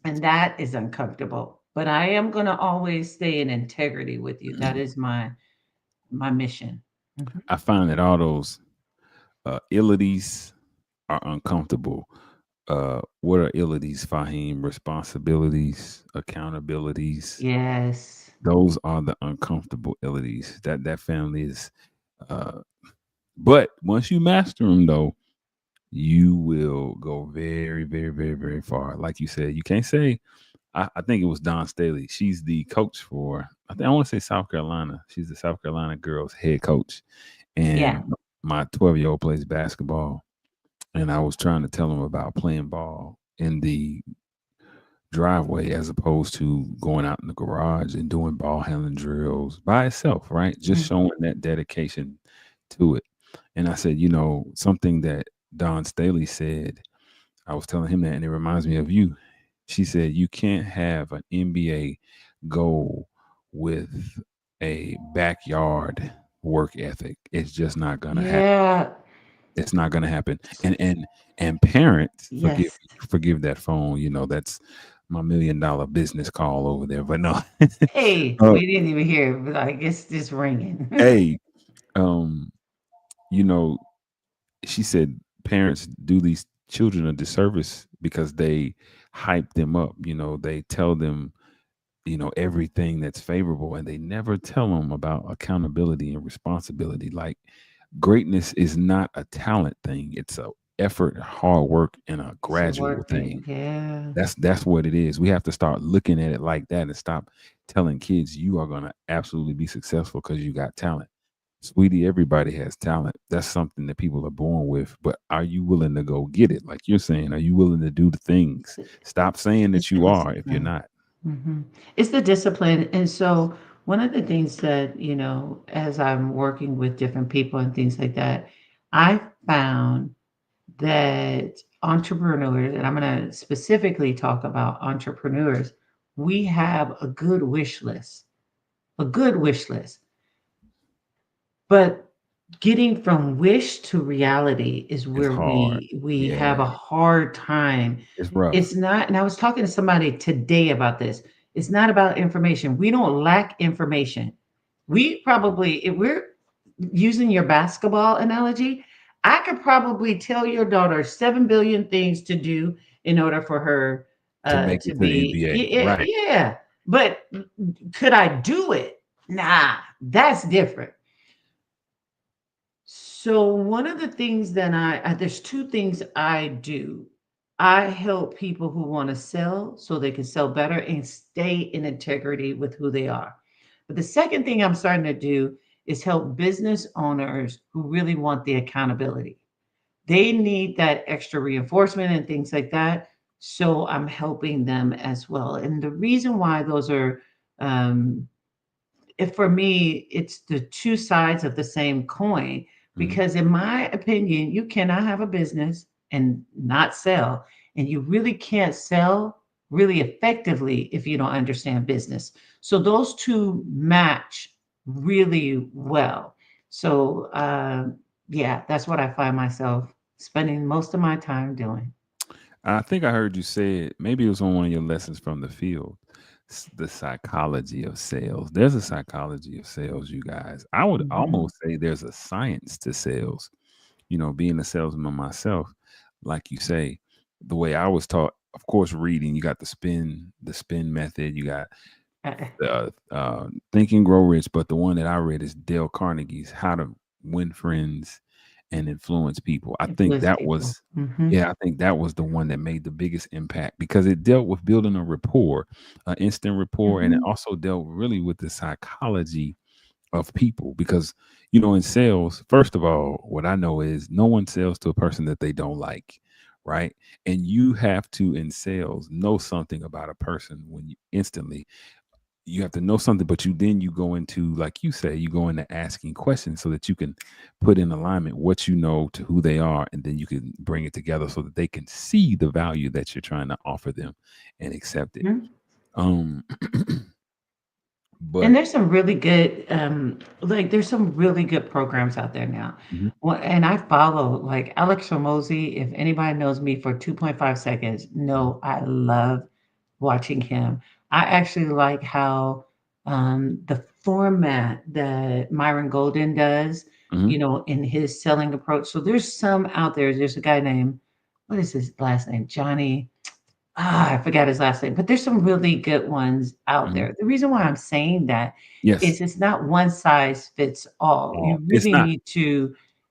And that is uncomfortable. But I am going to always stay in integrity with you. That is my mission. Mhm. I find that all those illities are uncomfortable. What are illities, Fahim? Responsibilities, accountabilities. Yes. Those are the uncomfortable illities. That family is. Uh, but once you master them, though, you will go very, very, very, very far. Like you said, you can't say. I think it was Don Staley. She's the coach for. I want to say South Carolina. She's the South Carolina girls head coach, Yeah. and my 12-year-old plays basketball. And I was trying to tell him about playing ball in the driveway as opposed to going out in the garage and doing ball handling drills by itself, right? Just Mhm. showing that dedication to it. And I said, something that Don Staley said, I was telling him that, and it reminds me of you. She said you can't have an NBA goal with a backyard work ethic. It's just not gonna happen. Yeah. It's not gonna happen. And parents, Yes. forgive that phone. That's my $1 million business call over there. But no, Hey, uh, we didn't even hear it, but I guess it's ringing. hey, um, you know, she said parents do these children a disservice because they hype them up. They tell them everything that's favorable, and they never tell them about accountability and responsibility. Like, greatness is not a talent thing, it's a effort, hard work, and a It's a gradual work thing. thing. Yeah. That's what it is. We have to start looking at it like that and stop telling kids you are going to absolutely be successful because you got talent. Sweetie, everybody has talent. That's something that people are born with. But are you willing to go get it? Like you're saying, are you willing to do the things? Stop saying It's that the you are if you're discipline. not. It's the discipline. And so, one of the things that, as I'm working with different people and things like that, I found that entrepreneurs, and I'm going to specifically talk about entrepreneurs, we have a good wish list, a good wish list. But getting from wish to reality is It's where hard. we have Yeah, a hard time. it's rough It's not, and I was talking to somebody today about this. It's not about information. We don't lack information. We probably, if we're using your basketball analogy, I could probably tell your daughter 7 billion things to do in order for her to make to it to the be, NBA. yeah, Right. yeah. But could I do it? Nah, that's different. So one of the things that there's two things I do. I help people who want to sell so they can sell better and stay in integrity with who they are. But the second thing I'm starting to do is help business owners who really want the accountability. They need that extra reinforcement and things like that. So I'm helping them as well. And the reason why those are um, if for me, it's the two sides of the same coin. Mhm. Because, in my opinion, you cannot have a business and not sell. And you really can't sell really effectively if you don't understand business. So, those two match really well. So, yeah, that's what I find myself spending most of my time doing. I think I heard you say it. Maybe it was on one of your lessons from the field. The psychology of sales. There's a psychology of sales, you guys. I would Mhm. almost say there's a science to sales. Being a salesman myself, like you say, the way I was taught, of course, reading, you got the spin method, you got Think and Grow Rich, but the one that I read is Dale Carnegie's How to Win Friends and Influence People. I think Influence that people. was, Hmm. yeah, I think that was the one that made the biggest impact because it dealt with building a rapport, an instant rapport, and it Hmm. also dealt really with the psychology of people because in sales, first of all, what I know is no one sells to a person that they don't like, right? And you have to, in sales, know something about a person when you instantly, you have to know something, but you go into, like you say, you go into asking questions so that you can put in alignment what you know to who they are, and then you can bring it together so that they can see the value that you're trying to offer them and accept it. um And but there's some really good, there's some really good programs out there now. Mhm, Well, and I follow like Alex Ramosi. If anybody knows me for 2.5 seconds, mhm, no, I love watching him. I actually like how the format that Myron Golden does, mhm, in his selling approach. So there's some out there. There's a guy named, what is his last name? Johnny. I forgot his last name, but there's some really good ones out mhm. there. The reason why I'm saying that Yes. is it's not one size fits all. Oh, it's not.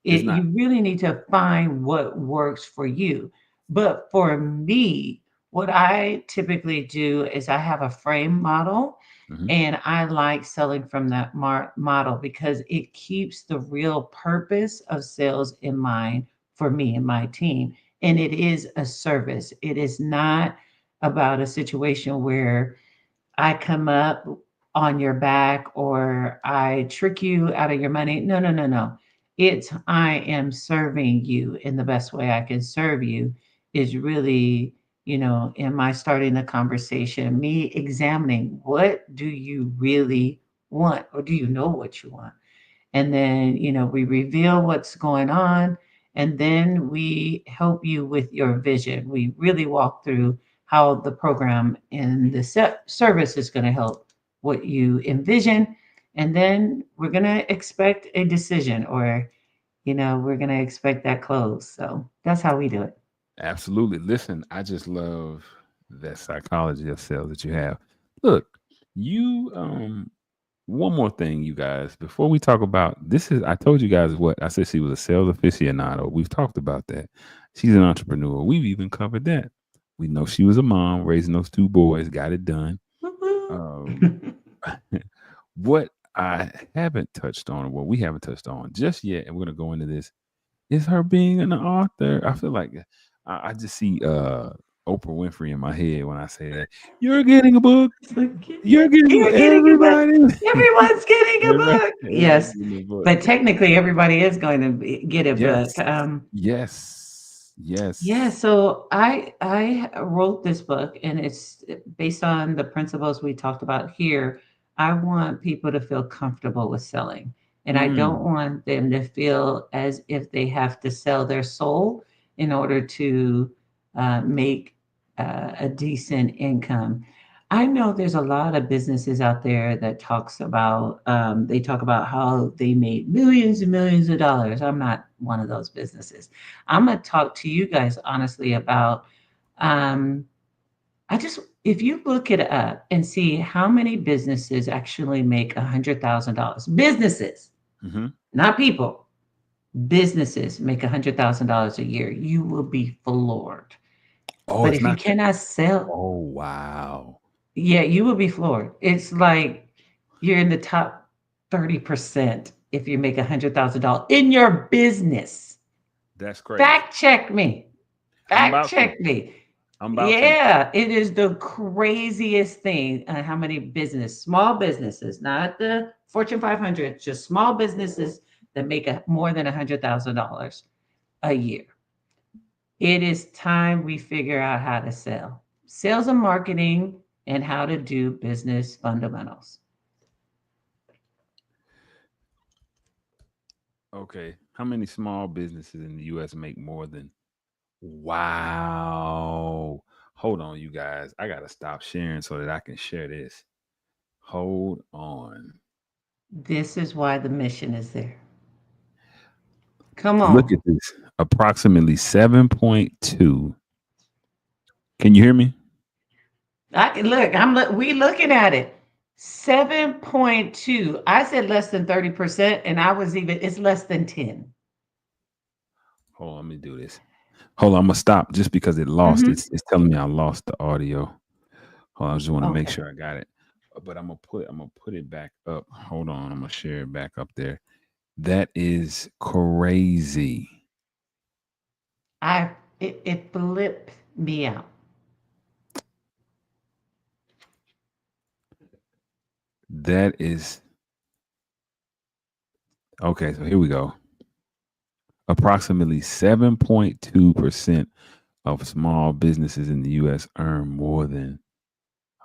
It's not. You really need to find what works for you. But for me, what I typically do is I have a frame model, Mhm. and I like selling from that model because it keeps the real purpose of sales in mind for me and my team. And it is a service. It is not about a situation where I come up on your back or I trick you out of your money. No, no, no, no. It's I am serving you in the best way I can serve you is really, am I starting the conversation? Me examining, what do you really want, or do you know what you want? And then, we reveal what's going on, and then we help you with your vision. We really walk through how the program and the service is going to help what you envision. And then we're going to expect a decision, or, we're going to expect that close. So that's how we do it. Absolutely. Listen, I just love that psychology of sales that you have. Look, you one more thing, you guys, before we talk about this is I told you guys what I said she was a sales aficionado. We've talked about that. She's an entrepreneur. We've even covered that. We know she was a mom, raising those two boys, got it done. Woo-hoo. Um what I haven't touched on, or what we haven't touched on just yet, and we're gonna go into this, is her being an author. I feel like I just see Oprah Winfrey in my head when I say that. You're getting a book. You're getting a book. You're getting a book. Everybody. Everyone's getting a everybody, book. everybody Yes, getting a book. but technically, everybody is going to get a book. Yes. Yes. Yeah, Yes. so I wrote this book, and it's based on the principles we talked about here. I want people to feel comfortable with selling, and I don't Mm. want them to feel as if they have to sell their soul in order to make a decent income. I know there's a lot of businesses out there that talks about they talk about how they made millions and millions of dollars. I'm not one of those businesses. I'm gonna talk to you guys honestly about um, I just if you look it up and see how many businesses actually make $100,000. Businesses, Hmm. not people. Businesses make $100,000 a year. You will be floored. Oh, But it's if you not that. cannot sell, Oh, wow. yeah, you will be floored. It's like you're in the top 30% if you make $100,000 in your business. That's crazy. Fact check me. I'm Fact about to. check me. I'm about to. Yeah, it is the craziest thing. How many small businesses, not the Fortune 500, just small businesses that make more than $100,000 a year. It is time we figure out how to sell. Sales and marketing, and how to do business fundamentals. Okay. How many small businesses in the US make more than wow? Hold on, you guys. I gotta stop sharing so that I can share this. Hold on. This is why the mission is there. Come Look on. at this. Approximately 7.2. Can you hear me? I can look. We looking at it. 7.2. I said less than 30%, and I was even it's less than 10. Hold on, let me do this. Hold on, I'm gonna stop just because it lost. Mm-hmm. It's telling me I lost the audio. Hold on, I just want to make Okay. sure I got it. But I'm gonna put it back up. Hold on, I'm gonna share it back up there. That is crazy. It flipped me out. That is okay. So here we go. Approximately 7.2% of small businesses in the U.S. earn more than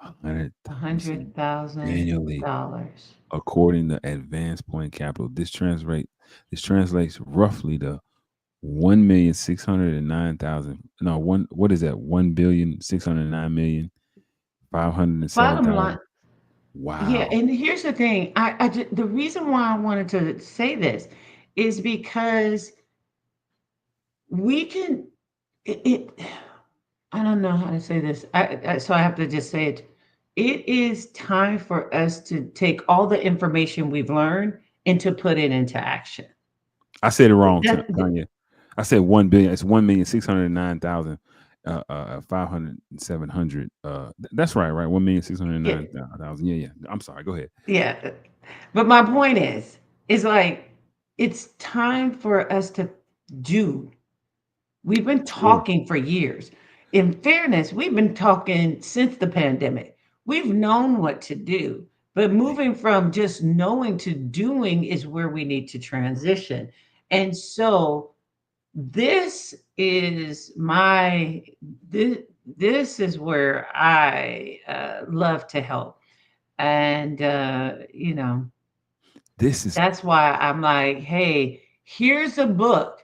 A 100,000 hundred thousand annually, dollars. according to Advanced Point Capital. This translates roughly to 1,609,000. No, one. What is that? 1,609,507,000. Bottom line, yeah. Wow. And here's the thing. The reason why I wanted to say this is because we can. It I don't know how to say this. So I have to just say it. It is time for us to take all the information we've learned and to put it into action. I said it wrong, That, Tanya. I said 1 billion. It's 1,609,000. 507,700. That's right, right. 1,609,000. Yeah, yeah. I'm sorry. Go ahead. yeah. But my point is like, it's time for us to do. We've been Sure. talking for years. In fairness, we've been talking since the pandemic. We've known what to do, but moving from just knowing to doing is where we need to transition. And so this is my this, this is where I love to help. And, This is that's why I'm like, hey, here's a book.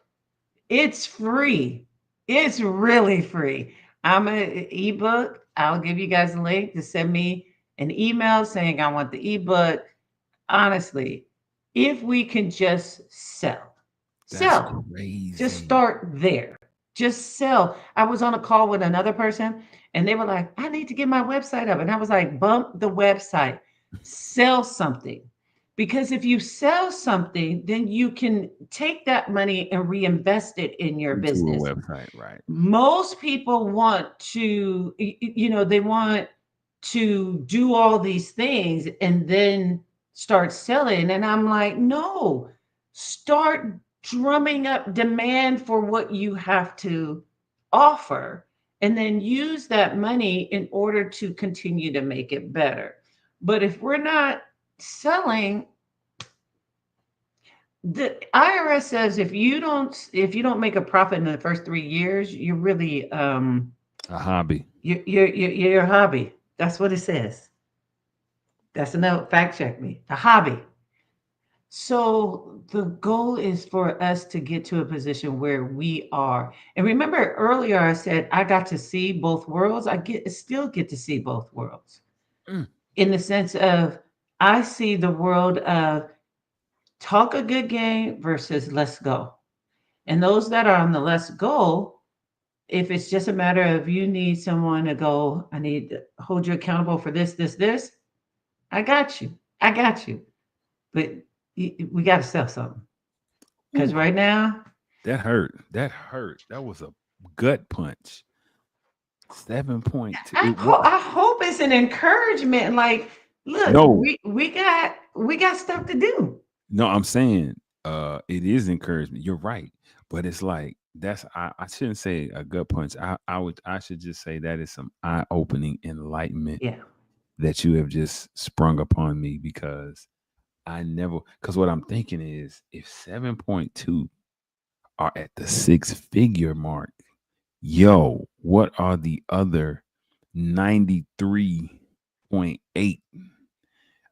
It's free. It's really free. I'm an ebook. I'll give you guys a link to send me an email saying I want the ebook. Honestly, if we can just that's sell, just crazy. start there. Just sell. I was on a call with another person and they were like, I need to get my website up. And I was like, bump the website, sell something. Because if you sell something, then you can take that money and reinvest it in your Into a business. website, right? Most people want to, they want to do all these things and then start selling. And I'm like, no, start drumming up demand for what you have to offer and then use that money in order to continue to make it better. But if we're not selling, the IRS says if you don't make a profit in the first 3 years, you're really A hobby. you're a hobby. That's what it says. That's another fact check me. A hobby. So the goal is for us to get to a position where we are. And remember earlier I said I got to see both worlds. I still get to see both worlds Mm. in the sense of I see the world of talk a good game versus let's go. And those that are on the let's go, if it's just a matter of you need someone to go, I need to hold you accountable for this, this, this, I got you. I got you. But we got to sell something. Because Ooh, right now, that hurt. That hurt. That was a gut punch. 7.2. It was I hope it's an encouragement. Like, look, no, we got stuff to do. no. I'm saying, it is encouragement. You're right, but it's like that's. I shouldn't say a gut punch. I should just say that is some eye opening enlightenment Yeah. that you have just sprung upon me because I never. Because what I'm thinking is, if 7.2 are at the six figure mark, yo, what are the other 93.8?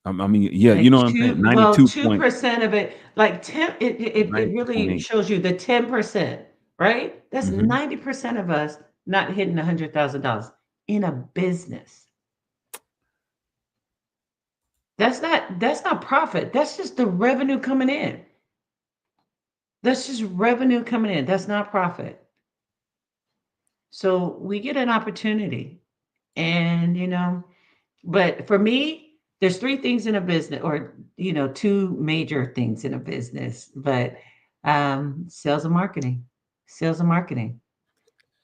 I mean, yeah, you Like know what I'm saying? well, 92 point 2% of it, like 10, it really 92.8. shows you the 10%, right? That's Mhm. 90% of us not hitting $100,000 in a business. That's not profit. That's just the revenue coming in. That's just revenue coming in. That's not profit. So we get an opportunity. And but for me, there's three things in a business, or two major things in a business, but sales and marketing. Sales and marketing.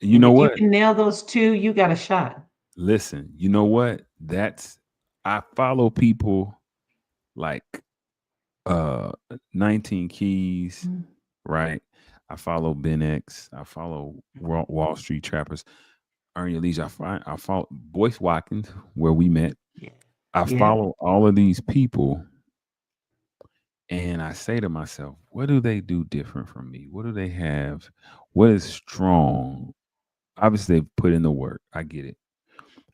You And know if you what? can nail those two, you got a shot. Listen, you know what? That's I follow people like uh 19 Keys, Mm. right? I follow Ben X. I follow Wall Street Trappers. Earn Your Leisure. I follow Boyce Watkins, where we met. Yeah. I Yeah. follow all of these people and I say to myself, what do they do different from me? What do they have? What is strong? Obviously, they've put in the work. I get it.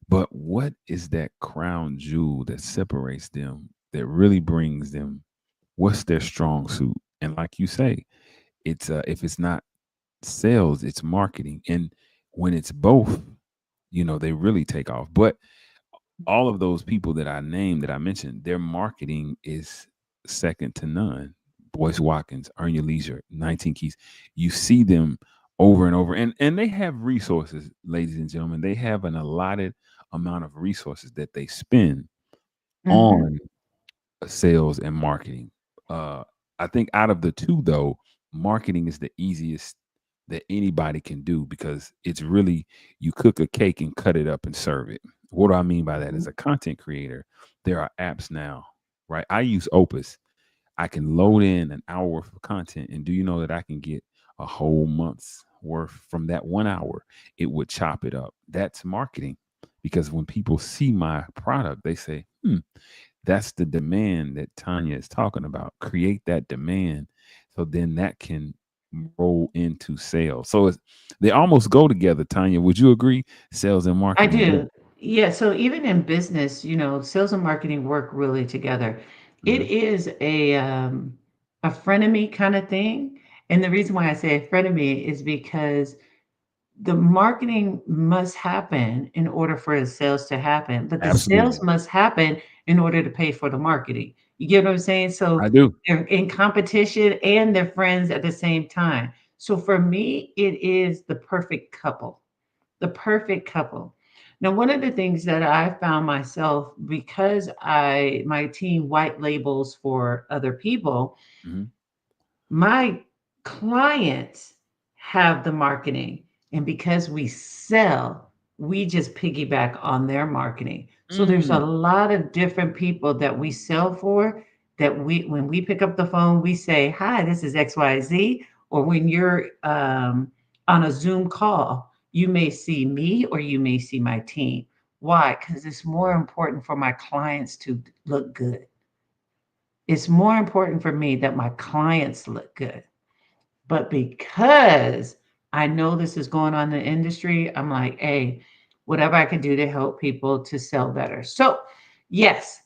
But what is that crown jewel that separates them, that really brings them? What's their strong suit? And like you say, it's if it's not sales, it's marketing. And when it's both, they really take off. But all of those people that I named, that I mentioned, their marketing is second to none. Boyce Watkins, Earn Your Leisure, 19 Keys. You see them over and over. And they have resources, ladies and gentlemen. They have an allotted amount of resources that they spend Mm-hmm. on sales and marketing. Uh, I think out of the two, though, marketing is the easiest that anybody can do because it's really you cook a cake and cut it up and serve it. What do I mean by that? As a content creator, there are apps now, right? I use Opus. I can load in an hour worth of content, and do you know that I can get a whole month's worth from that 1 hour? It would chop it up. That's marketing because when people see my product, they say, that's the demand that Tanya is talking about. Create that demand so then that can roll into sales. So they almost go together. Tanya, would you agree? Sales and I marketing do. do. Yeah, so even in business, sales and marketing work really together. It Mhm. is a frenemy kind of thing. And the reason why I say a frenemy is because the marketing must happen in order for the sales to happen, but the sales Absolutely. must happen in order to pay for the marketing. You get what I'm saying? So I do. they're in competition and they're friends at the same time. So for me, it is the perfect couple, the perfect couple. Now, one of the things that I found myself because my team white labels for other people, Mhm. my clients have the marketing, and because we sell, we just piggyback on their marketing. So there's a Mm. lot of different people that we sell for that when we pick up the phone, we say, "Hi, this is XYZ." Or when you're on a Zoom call, you may see me or you may see my team. Why? Because it's more important for my clients to look good. It's more important for me that my clients look good. But because I know this is going on in the industry, I'm like, hey, whatever I can do to help people to sell better. So, yes,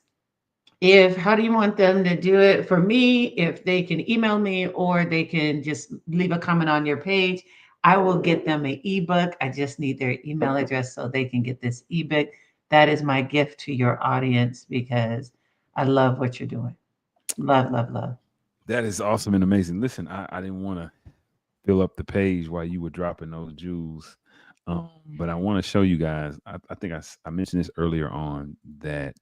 if how do you want them to do it? For me, if they can email me or they can just leave a comment on your page, I will get them an ebook. I just need their email address so they can get this ebook. That is my gift to your audience because I love what you're doing. Love, love, love. That is awesome and amazing. Listen, I didn't want to fill up the page while you were dropping those jewels. But I want to show you guys. I think I mentioned this earlier on that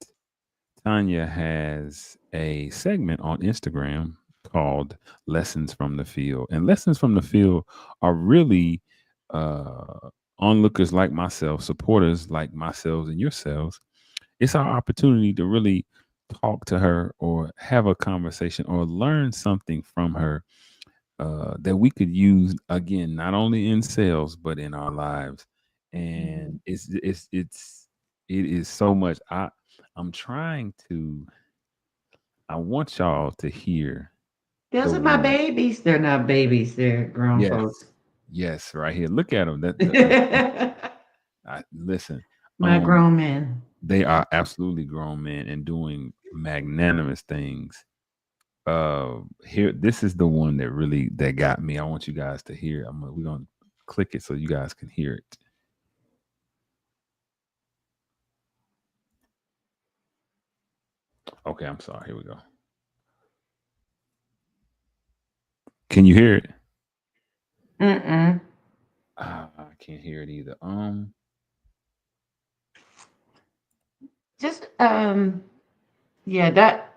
Tanya has a segment on Instagram called Lessons from the Field. And Lessons from the Field are really uh, onlookers like myself, supporters like myself and yourselves. It's our opportunity to really talk to her or have a conversation or learn something from her that we could use again, not only in sales but in our lives. And Mhm. it is so much. I'm trying to. I want y'all to hear the Those are my one. babies. They're not babies, they're grown Yes, folks. yes, right here. Look at them. Listen. My Um, grown men. they are absolutely grown men and doing magnanimous things. Here, this is the one that really that got me. I want you guys to hear. We're gonna click it so you guys can hear it. Okay, I'm sorry. Here we go. Can you hear it? Mm-mm. I can't hear it either. Just yeah, that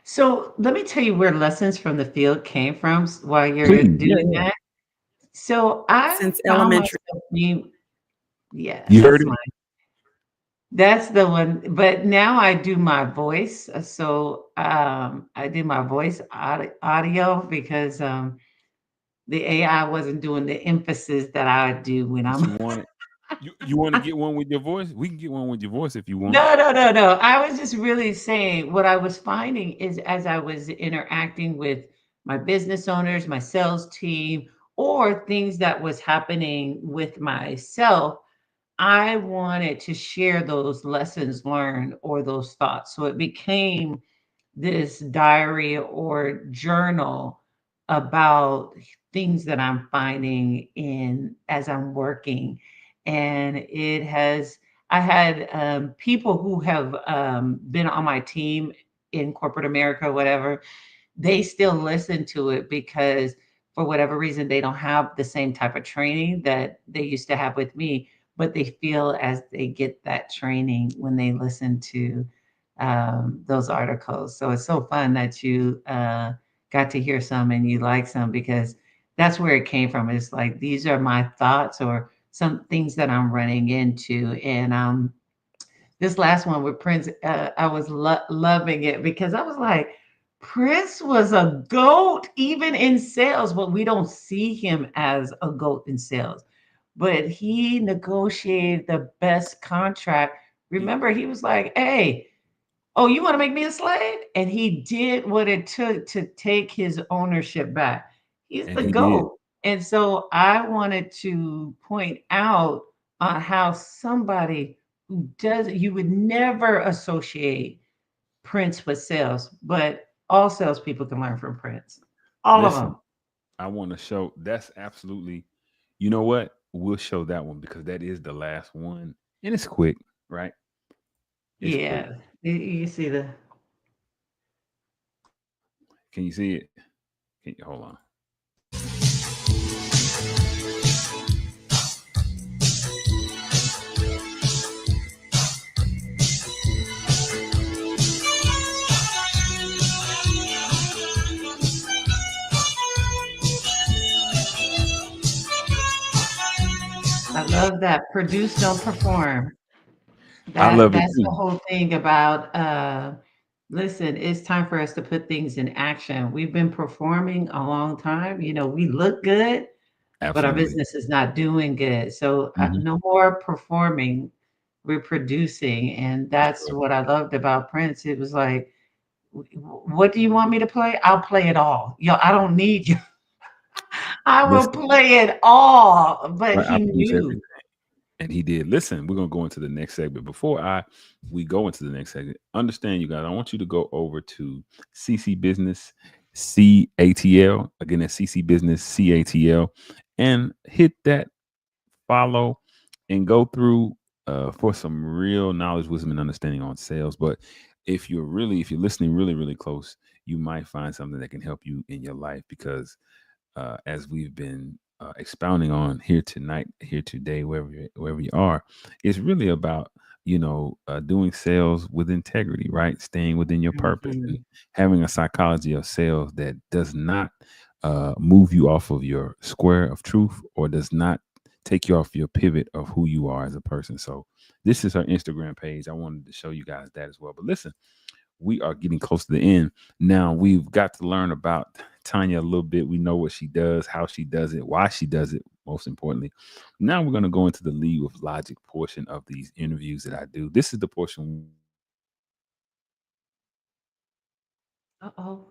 so let me tell you where lessons from the field came from while you're Please, yeah, doing yeah. that. So I Since found elementary. myself being yeah, You heard that's it? that's the one. But now I do my voice. So I do my voice audio because the AI wasn't doing the emphasis that I do when But I'm you want it. You want to get one with your voice? We can get one with your voice if you want. No, no, no, no. I was just really saying what I was finding is as I was interacting with my business owners, my sales team, or things that was happening with myself, I wanted to share those lessons learned or those thoughts. So it became this diary or journal about things that I'm finding in as I'm working. And I had people who have been on my team in corporate America, whatever, they still listen to it because for whatever reason they don't have the same type of training that they used to have with me, but they feel as they get that training when they listen to those articles. So it's so fun that you got to hear some and you like some because that's where it came from. It's like these are my thoughts or some things that I'm running into. And this last one with Prince, I was loving it because I was like, Prince was a goat even in sales, but we don't see him as a goat in sales. But he negotiated the best contract. He, Remember, he was like, hey, oh, you want to make me a slave? And he did what it took to take his ownership back. He's And the he did. GOAT. And so I wanted to point out how somebody who does, you would never associate Prince with sales, but all salespeople can learn from Prince. All of Listen, them. I want to show that's absolutely, you know what? We'll show that one because that is the last one. And it's quick, right? It's quick. Yeah. You see the, Can you see it? Can you hold on? I love that. Produce, don't perform. I love it That's the too. whole thing about listen, it's time for us to put things in action. We've been performing a long time. We look good, but our Absolutely. business is not doing good. So Hmm. no more performing, we're producing. And that's Sure. what I loved about Prince. It was like, what do you want me to play? I'll play it all. I don't need you. I will Listen, play it all. But right, I he produce knew. everything. And he did. Listen, we're gonna go into the next segment. Before I we go into the next segment, understand you guys. I want you to go over to CC Business CATL. Again, that's CC Business CATL, and hit that follow and go through for some real knowledge, wisdom, and understanding on sales. But if you're listening really, really close, you might find something that can help you in your life because as we've been expounding on here tonight, here today, wherever you are, it's really about doing sales with integrity, right? Staying within your purpose and Mhm. having a psychology of sales that does not move you off of your square of truth or does not take you off your pivot of who you are as a person. So this is our Instagram page. I wanted to show you guys that as well. But listen, we are getting close to the end. Now we've got to learn about Tanya a little bit. We know what she does, how she does it, why she does it, most importantly. Now we're going to go into the lead with logic portion of these interviews that I do. This is the portion where I take the controversial Uh-oh.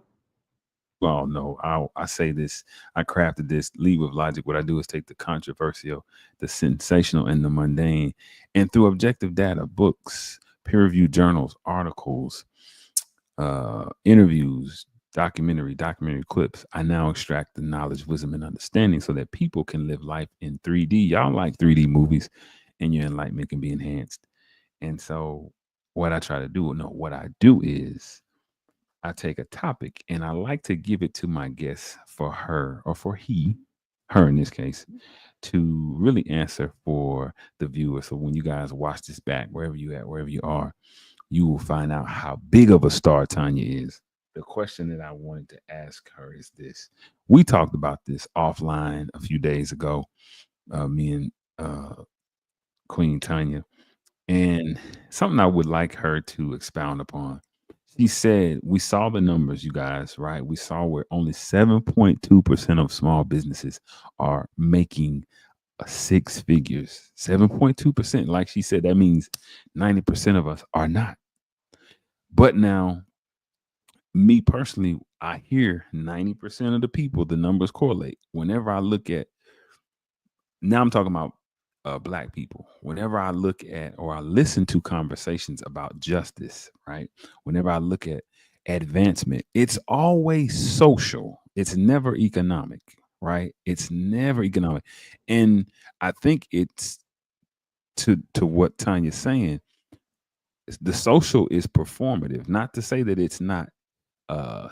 you all know I say this, I crafted this lead with logic. What I do is take the controversial, the sensational, and the mundane, and through objective data, books, peer-reviewed journals, articles, interviews, documentary clips, I now extract the knowledge, wisdom, and understanding so that people can live life in 3D. Y'all like 3D movies, and your enlightenment can be enhanced. And so, what I try to do, no, what I do is I take a topic and I like to give it to my guest for her or for her in this case, to really answer for the viewer. So when you guys watch this back, wherever you at, wherever you are, you will find out how big of a star Tanya is. The question that I wanted to ask her is this. We talked about this offline a few days ago, me and Queen Tanya, and something I would like her to expound upon. She said, we saw the numbers, you guys, right? We saw where only 7.2% of small businesses are making six figures. 7.2%. Like she said, that means 90% of us are not. But now, me personally, I hear 90% of the people, the numbers correlate. Whenever I look at, now I'm talking about black people. Whenever I look at or I listen to conversations about justice, right? Whenever I look at advancement, it's always social. It's never economic, right? It's never economic. And I think it's to what Tanya's saying, the social is performative. Not to say that it's not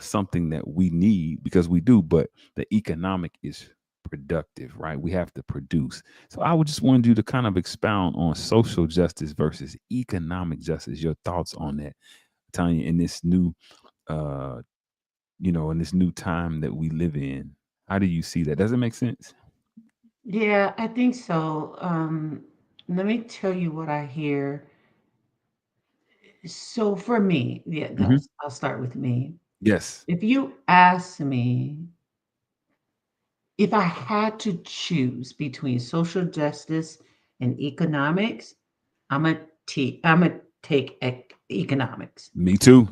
something that we need because we do, but the economic is productive, right? We have to produce. So I would just want you to kind of expound on social justice versus economic justice. Your thoughts on that, Tanya, in this new, uh, in this new time that we live in. How do you see that? Does it make sense? Yeah, I think so. Let me tell you what I hear. So for me, yeah, Hmm. I'll start with me. Yes, If you ask me if I had to choose between social justice and economics, I'm gonna take economics. me too.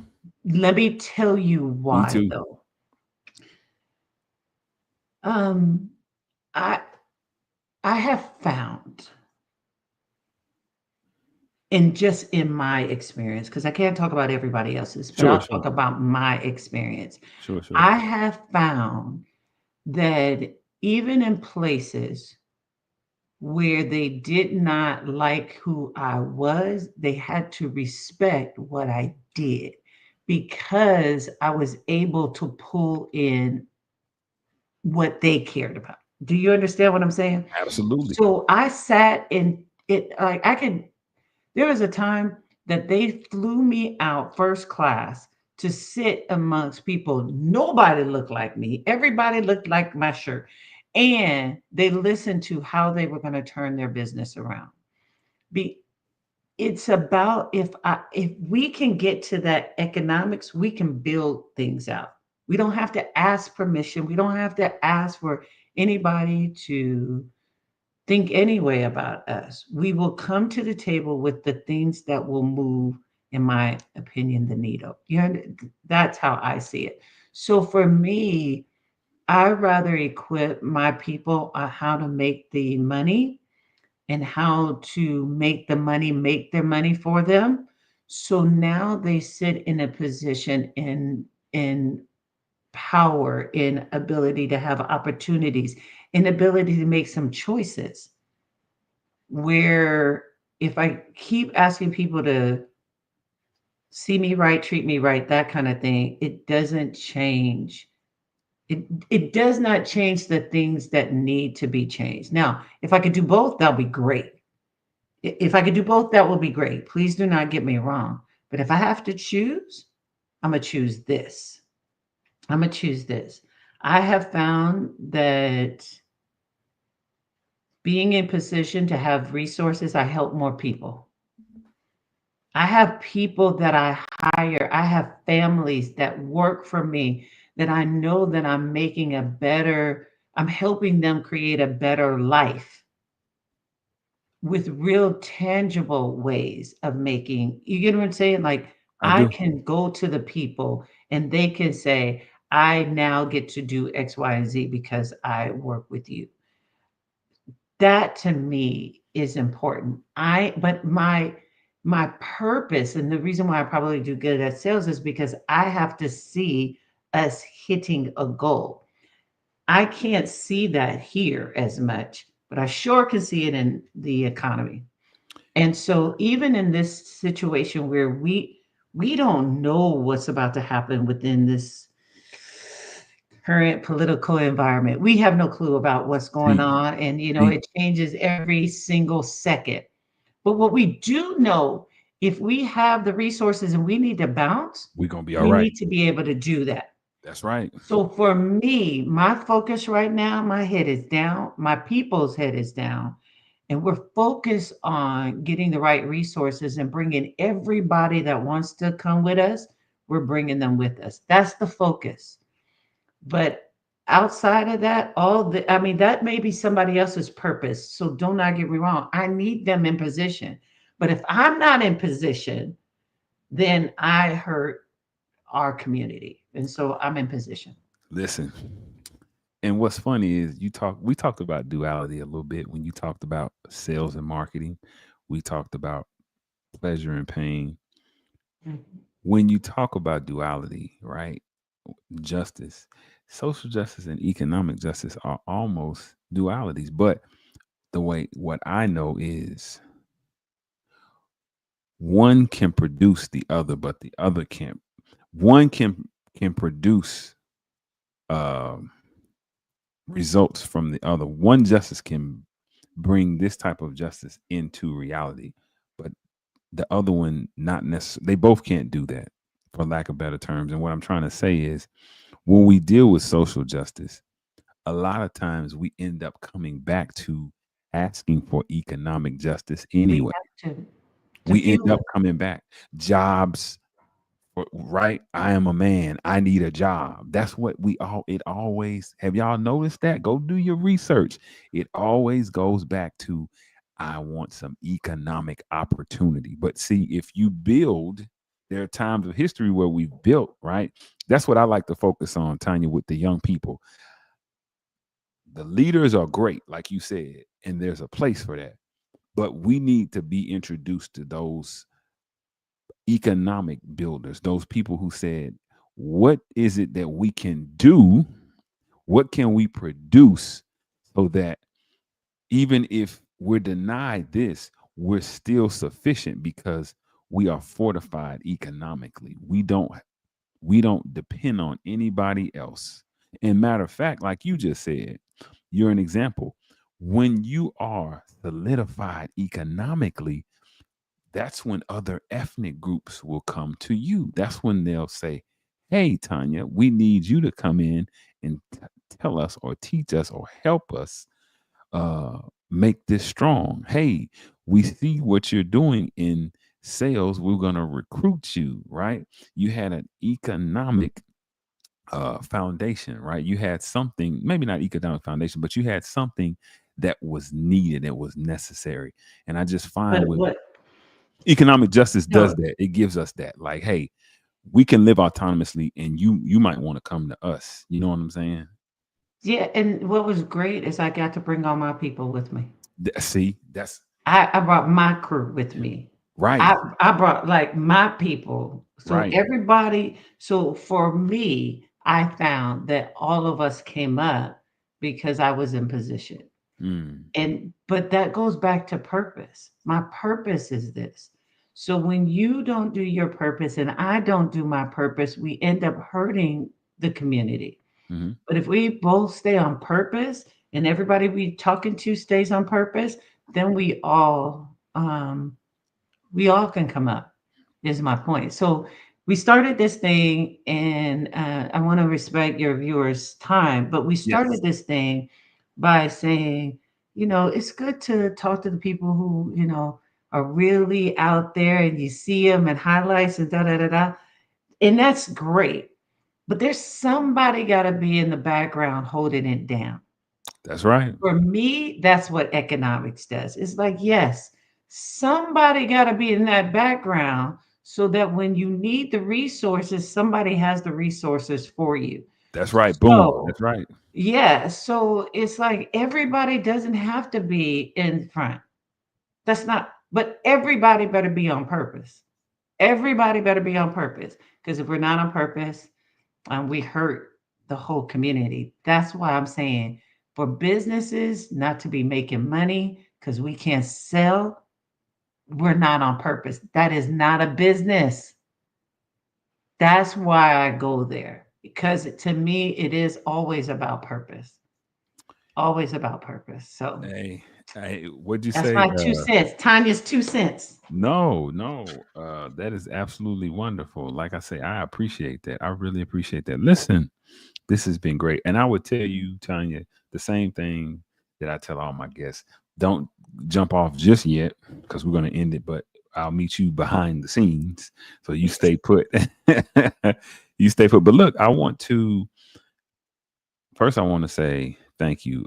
Let me tell you Me why too. though. Um, I I have found, and just in my experience, because I can't talk about everybody else's, but Sure, I'll sure, talk about my experience. sure, sure. I have found that even in places where they did not like who I was, they had to respect what I did because I was able to pull in what they cared about. Do you understand what I'm saying? Absolutely. So I sat in it, like I can, there was a time that they flew me out first class to sit amongst people. Nobody looked like me. Everybody looked like my shirt. And they listened to how they were going to turn their business around. Be it's about, if we can get to that economics, we can build things out. We don't have to ask permission. We don't have to ask for anybody to think anyway about us. We will come to the table with the things that will move, in my opinion, the needle. That's how I see it. So for me, I rather equip my people on how to make the money and how to make their money for them. So now they sit in a position in power, in ability to have opportunities, in ability to make some choices where if I keep asking people to see me right, treat me right, that kind of thing, it doesn't change. It does not change the things that need to be changed. Now, if I could do both, that'll be great. If I could do both, that would be great. Please do not get me wrong. But if I have to choose, I'm gonna choose this. I'm gonna choose this. I have found that being in position to have resources, I help more people. I have people that I hire. I have families that work for me that I know that I'm helping them create a better life with real tangible ways of making, you get what I'm saying? Like I I do. can go to the people and they can say, I now get to do X, Y, and Z because I work with you. That to me is important. But my purpose and the reason why I probably do good at sales is because I have to see us hitting a goal. I can't see that here as much, but I sure can see it in the economy. And so even in this situation where we don't know what's about to happen within this current political environment. We have no clue about what's going See, on, and see, it changes every single second. But what we do know, if we have the resources and we need to bounce, we're gonna be all we right. need to be able to do that. That's right. So for me, my focus right now, my head is down, my people's head is down, and we're focused on getting the right resources and bringing everybody that wants to come with us, we're bringing them with us. That's the focus. But outside of that, I mean, that may be somebody else's purpose. So do not get me wrong. I need them in position. But if I'm not in position, then I hurt our community. And so I'm in position. Listen, and what's funny is we talked about duality a little bit when you talked about sales and marketing. We talked about pleasure and pain. Mhm. When you talk about duality, right? Justice, social justice and economic justice are almost dualities, but the way what I know is one can produce the other, but the other can't. One can produce um results from the other. One justice can bring this type of justice into reality, but the other one not necessarily. They both can't do that, for lack of better terms. And what I'm trying to say is, when we deal with social justice, a lot of times we end up coming back to asking for economic justice We anyway. have to We end feel up it. coming back. Jobs, right? I am a man. I need a job. That's what it always, have y'all noticed that? Go do your research. It always goes back to, I want some economic opportunity. But see, if you build, there are times of history where we've built, right? That's what I like to focus on, Tanya, with the young people. The leaders are great, like you said, and there's a place for that. But we need to be introduced to those economic builders, those people who said, what is it that we can do? What can we produce so that even if we're denied this, we're still sufficient because we are fortified economically. We don't depend on anybody else. And matter of fact, like you just said, you're an example. When you are solidified economically, that's when other ethnic groups will come to you. That's when they'll say, hey, Tanya, we need you to come in and tell us or teach us or help us uh, make this strong. Hey, we see what you're doing in sales. We're going to recruit you, right? You had an economic foundation, right? You had something, maybe not economic foundation, but you had something that was needed, that was necessary. And I just find But with what economic justice does no, that. It gives us that, like, hey, we can live autonomously, and you might want to come to us. You know what I'm saying? yeah, and what was great is I got to bring all my people with me. See, that's I brought my crew with me. right, I brought like my people. So right. everybody, so for me, I found that all of us came up because I was in position. Mm, And but that goes back to purpose. My purpose is this. So when you don't do your purpose and I don't do my purpose, we end up hurting the community. mm-hmm. But if we both stay on purpose and everybody we talking to stays on purpose, then we all can come up. Is my point. So we started this thing, and I want to respect your viewers' time, but we Yes, started this thing by saying, it's good to talk to the people who are really out there, and you see them and highlights and da da da da, and that's great. But there's somebody got to be in the background holding it down. that's right. For me, that's what economics does. It's like, yes, somebody got to be in that background so that when you need the resources, somebody has the resources for you. That's right. Boom. So, That's right. yeah, so it's like everybody doesn't have to be in front. That's not, but everybody better be on purpose. Everybody better be on purpose, because if we're not on purpose, we hurt the whole community. That's why I'm saying for businesses not to be making money because we can't sell, we're not on purpose. That is not a business. That's why I go there, because to me, it is always about purpose. Always about purpose. So Hey, hey, what'd you that's say? my 2 cents. Tanya's 2 cents. No, no. That is absolutely wonderful. Like I say, I appreciate that. I really appreciate that. Listen, this has been great. And I would tell you, Tanya, the same thing that I tell all my guests. Don't jump off just yet because we're going to end it, but I'll meet you behind the scenes. So you stay put. You stay put. But look, first I want to say thank you.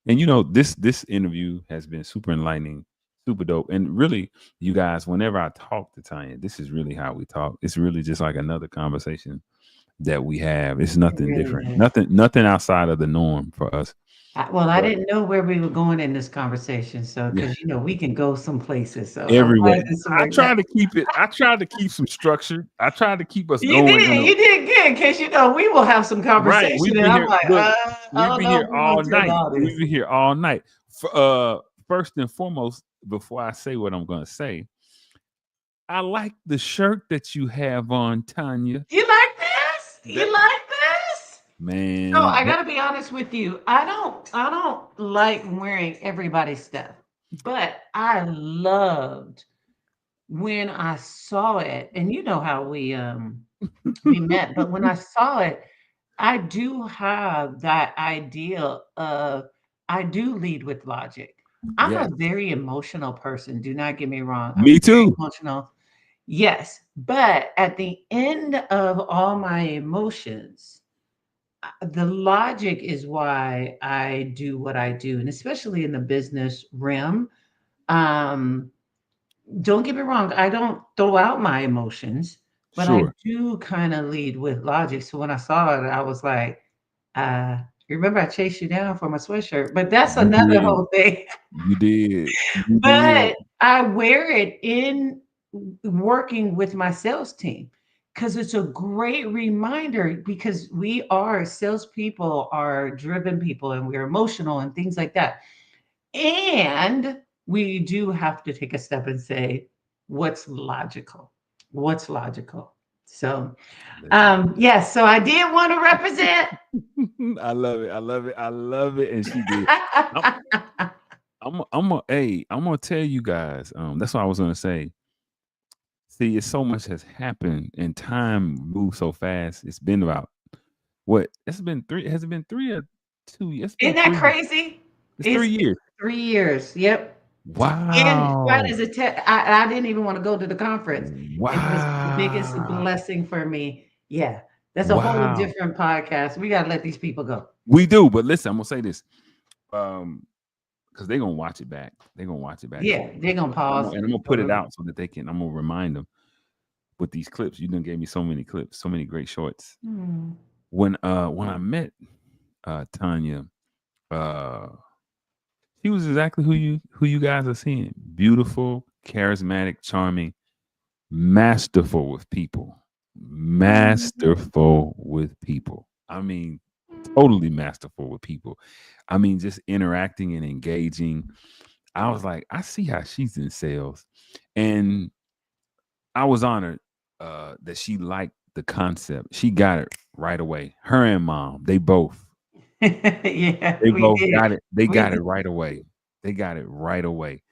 And this interview has been super enlightening, super dope. And really, you guys, whenever I talk to Tanya, this is really how we talk. It's really just like another conversation that we have. It's It nothing really different. is. Nothing outside of the norm for us. Well, I But didn't know where we were going in this conversation. So, yeah, because, we can go some places. So I'm everywhere. glad this I worked out. try to keep it. I try to keep some structure. I try to keep us You going in did. a You did good because we will have some right. conversation, We've and been I'm here. like, Look, I we've don't been know here if we all want to tell night. all We've this. been here all night. First and foremost, before I say what I'm going to say, I like the shirt that you have on, Tanya. You like this? That You like this? So man, I got to be honest with you. I don't like wearing everybody's stuff, but I loved when I saw it, and you know how we met. But when I saw it, I do have that idea of I do lead with logic. I'm a yes, very emotional person. Do not get me wrong. I'm me very too. emotional. Yes, but at the end of all my emotions, the logic is why I do what I do, and especially in the business realm. Um, don't get me wrong, I don't throw out my emotions, but I Sure. do kind of lead with logic. So when I saw it, I was like, Remember, I chased you down for my sweatshirt, but that's You another did. whole thing. You did. You did. But I wear it in working with my sales team because it's a great reminder because we are salespeople, are driven people, and we're emotional and things like that. And we do have to take a step and say, what's logical? What's logical? So, Listen. yes, so I did want to represent. I love it. I love it. I love it. And she did. I'm, I'm gonna tell you guys. That's what I was gonna say. See, it's so much has happened, and time moves so fast. It's been about what? It's been three. Has it been 3 or 2? It's Isn't been that 3. crazy? It's It's 3 years. been 3 years. Yep. And that Wow. is I didn't even want to go to the conference. It was the biggest Wow. blessing for me. Yeah. That's a whole Wow. different podcast. We got to let these people go. We do, but listen, I'm gonna say this. Um, because they're gonna watch it back. They're gonna watch it back. Yeah. They're going to pause. And I'm gonna Go put it to- out so that they can. I'm gonna remind them with these clips. You done gave me so many clips, so many great shorts. Hmm. When I met Tanya, uh she was exactly who you guys are seeing. Beautiful, charismatic, charming, masterful with people. Masterful with people. I mean, totally masterful with people. I mean, just interacting and engaging. I was like, I see how she's in sales. And I was honored that she liked the concept. She got it right away. Her and mom, Yeah, they we both did. got it. They We got did. it right away. They got it right away.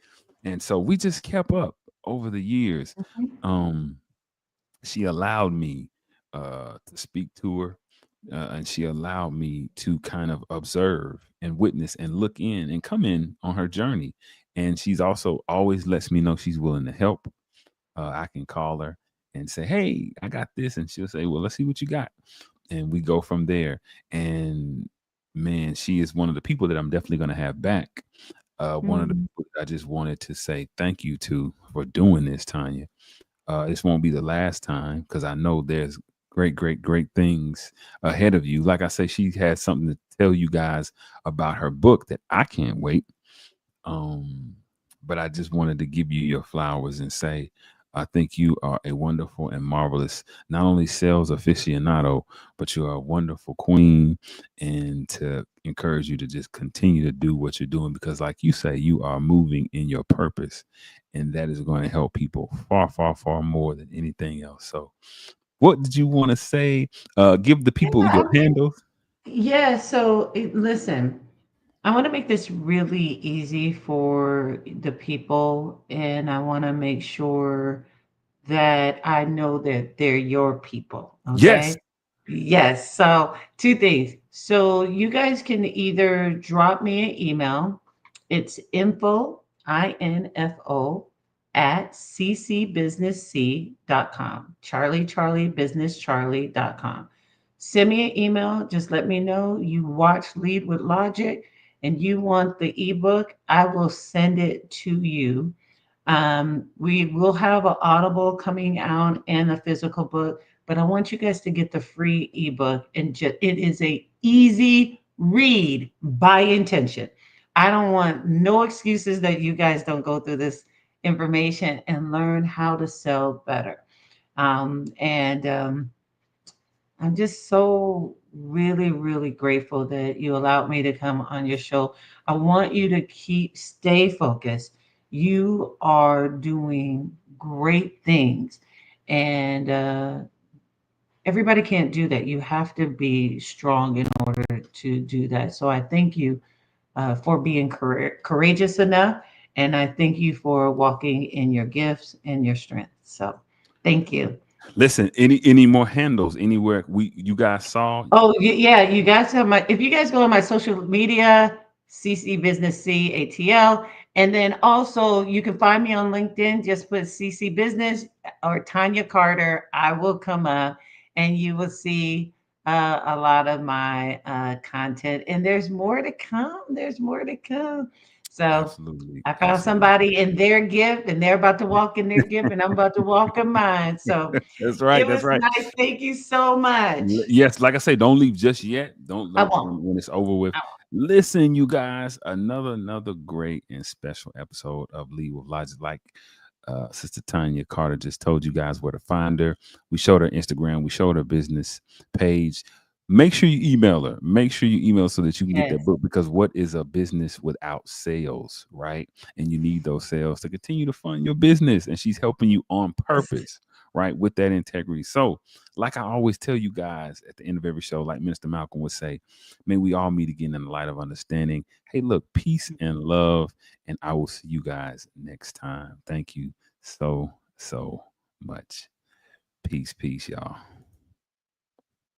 And so we just kept up over the years. Mhm. Um, she allowed me to speak to her, and she allowed me to kind of observe and witness and look in and come in on her journey. And she's also always lets me know she's willing to help. I can call her and say, "Hey, I got this," and she'll say, "Well, let's see what you got," and we go from there. And man, she is one of the people that I'm definitely going to have back. One of the Mhm. people that I just wanted to say thank you to for doing this, Tanya. This won't be the last time because I know there's great, great, great things ahead of you. Like I say, she has something to tell you guys about her book that I can't wait. Um, but I just wanted to give you your flowers and say, I think you are a wonderful and marvelous, not only sales aficionado, but you are a wonderful queen. And to encourage you to just continue to do what you're doing because, like you say, you are moving in your purpose, and that is going to help people far, far, far more than anything else. So, what did you want to say? Give the Yeah, people your handles. yeah, so listen, I want to make this really easy for the people, and I want to make sure that I know that they're your people. Yes. Okay. Yes. So, two things. So, you guys can either drop me an email. It's info, at ccbusinessc.com. Charlie business charlie.com. Send me an email. Just let me know you watch Lead with Logic and you want the ebook. I will send it to you. We will have an Audible coming out and a physical book, but I want you guys to get the free ebook and it is a easy read by intention. I don't want no excuses that you guys don't go through this information and learn how to sell better. And I'm just so really, really grateful that you allowed me to come on your show. I want you to stay focused. You are doing great things, and everybody can't do that. You have to be strong in order to do that. So I thank you for being courageous enough, and I thank you for walking in your gifts and your strength. So thank you. Listen, any more handles anywhere we you guys saw? Oh, yeah, you guys have my, if you guys go on my social media, CC Business CATL, and then also you can find me on LinkedIn, just put CC Business or Tanya Carter. I will come up and you will see a lot of my content. And there's more to come. There's more to come. So Absolutely. I found Absolutely. somebody in their gift and they're about to walk in their gift and I'm about to walk in mine. So That's right. it That's was right. nice. Thank you so much. Yes, like I say, don't leave just yet. Don't I like won't. when it's over with. I Listen, you guys, another great and special episode of Lead with Logic. Like Sister Tanya Carter just told you guys where to find her. We showed her Instagram. We showed her business page. Make sure you email her. Make sure you email so that you can get that Yes. book, because what is a business without sales, right? And you need those sales to continue to fund your business. And she's helping you on purpose, right? With that integrity. So, like I always tell you guys at the end of every show, like Minister Malcolm would say, may we all meet again in the light of understanding. Hey, look, peace and love. And I will see you guys next time. Thank you so much. Peace, y'all.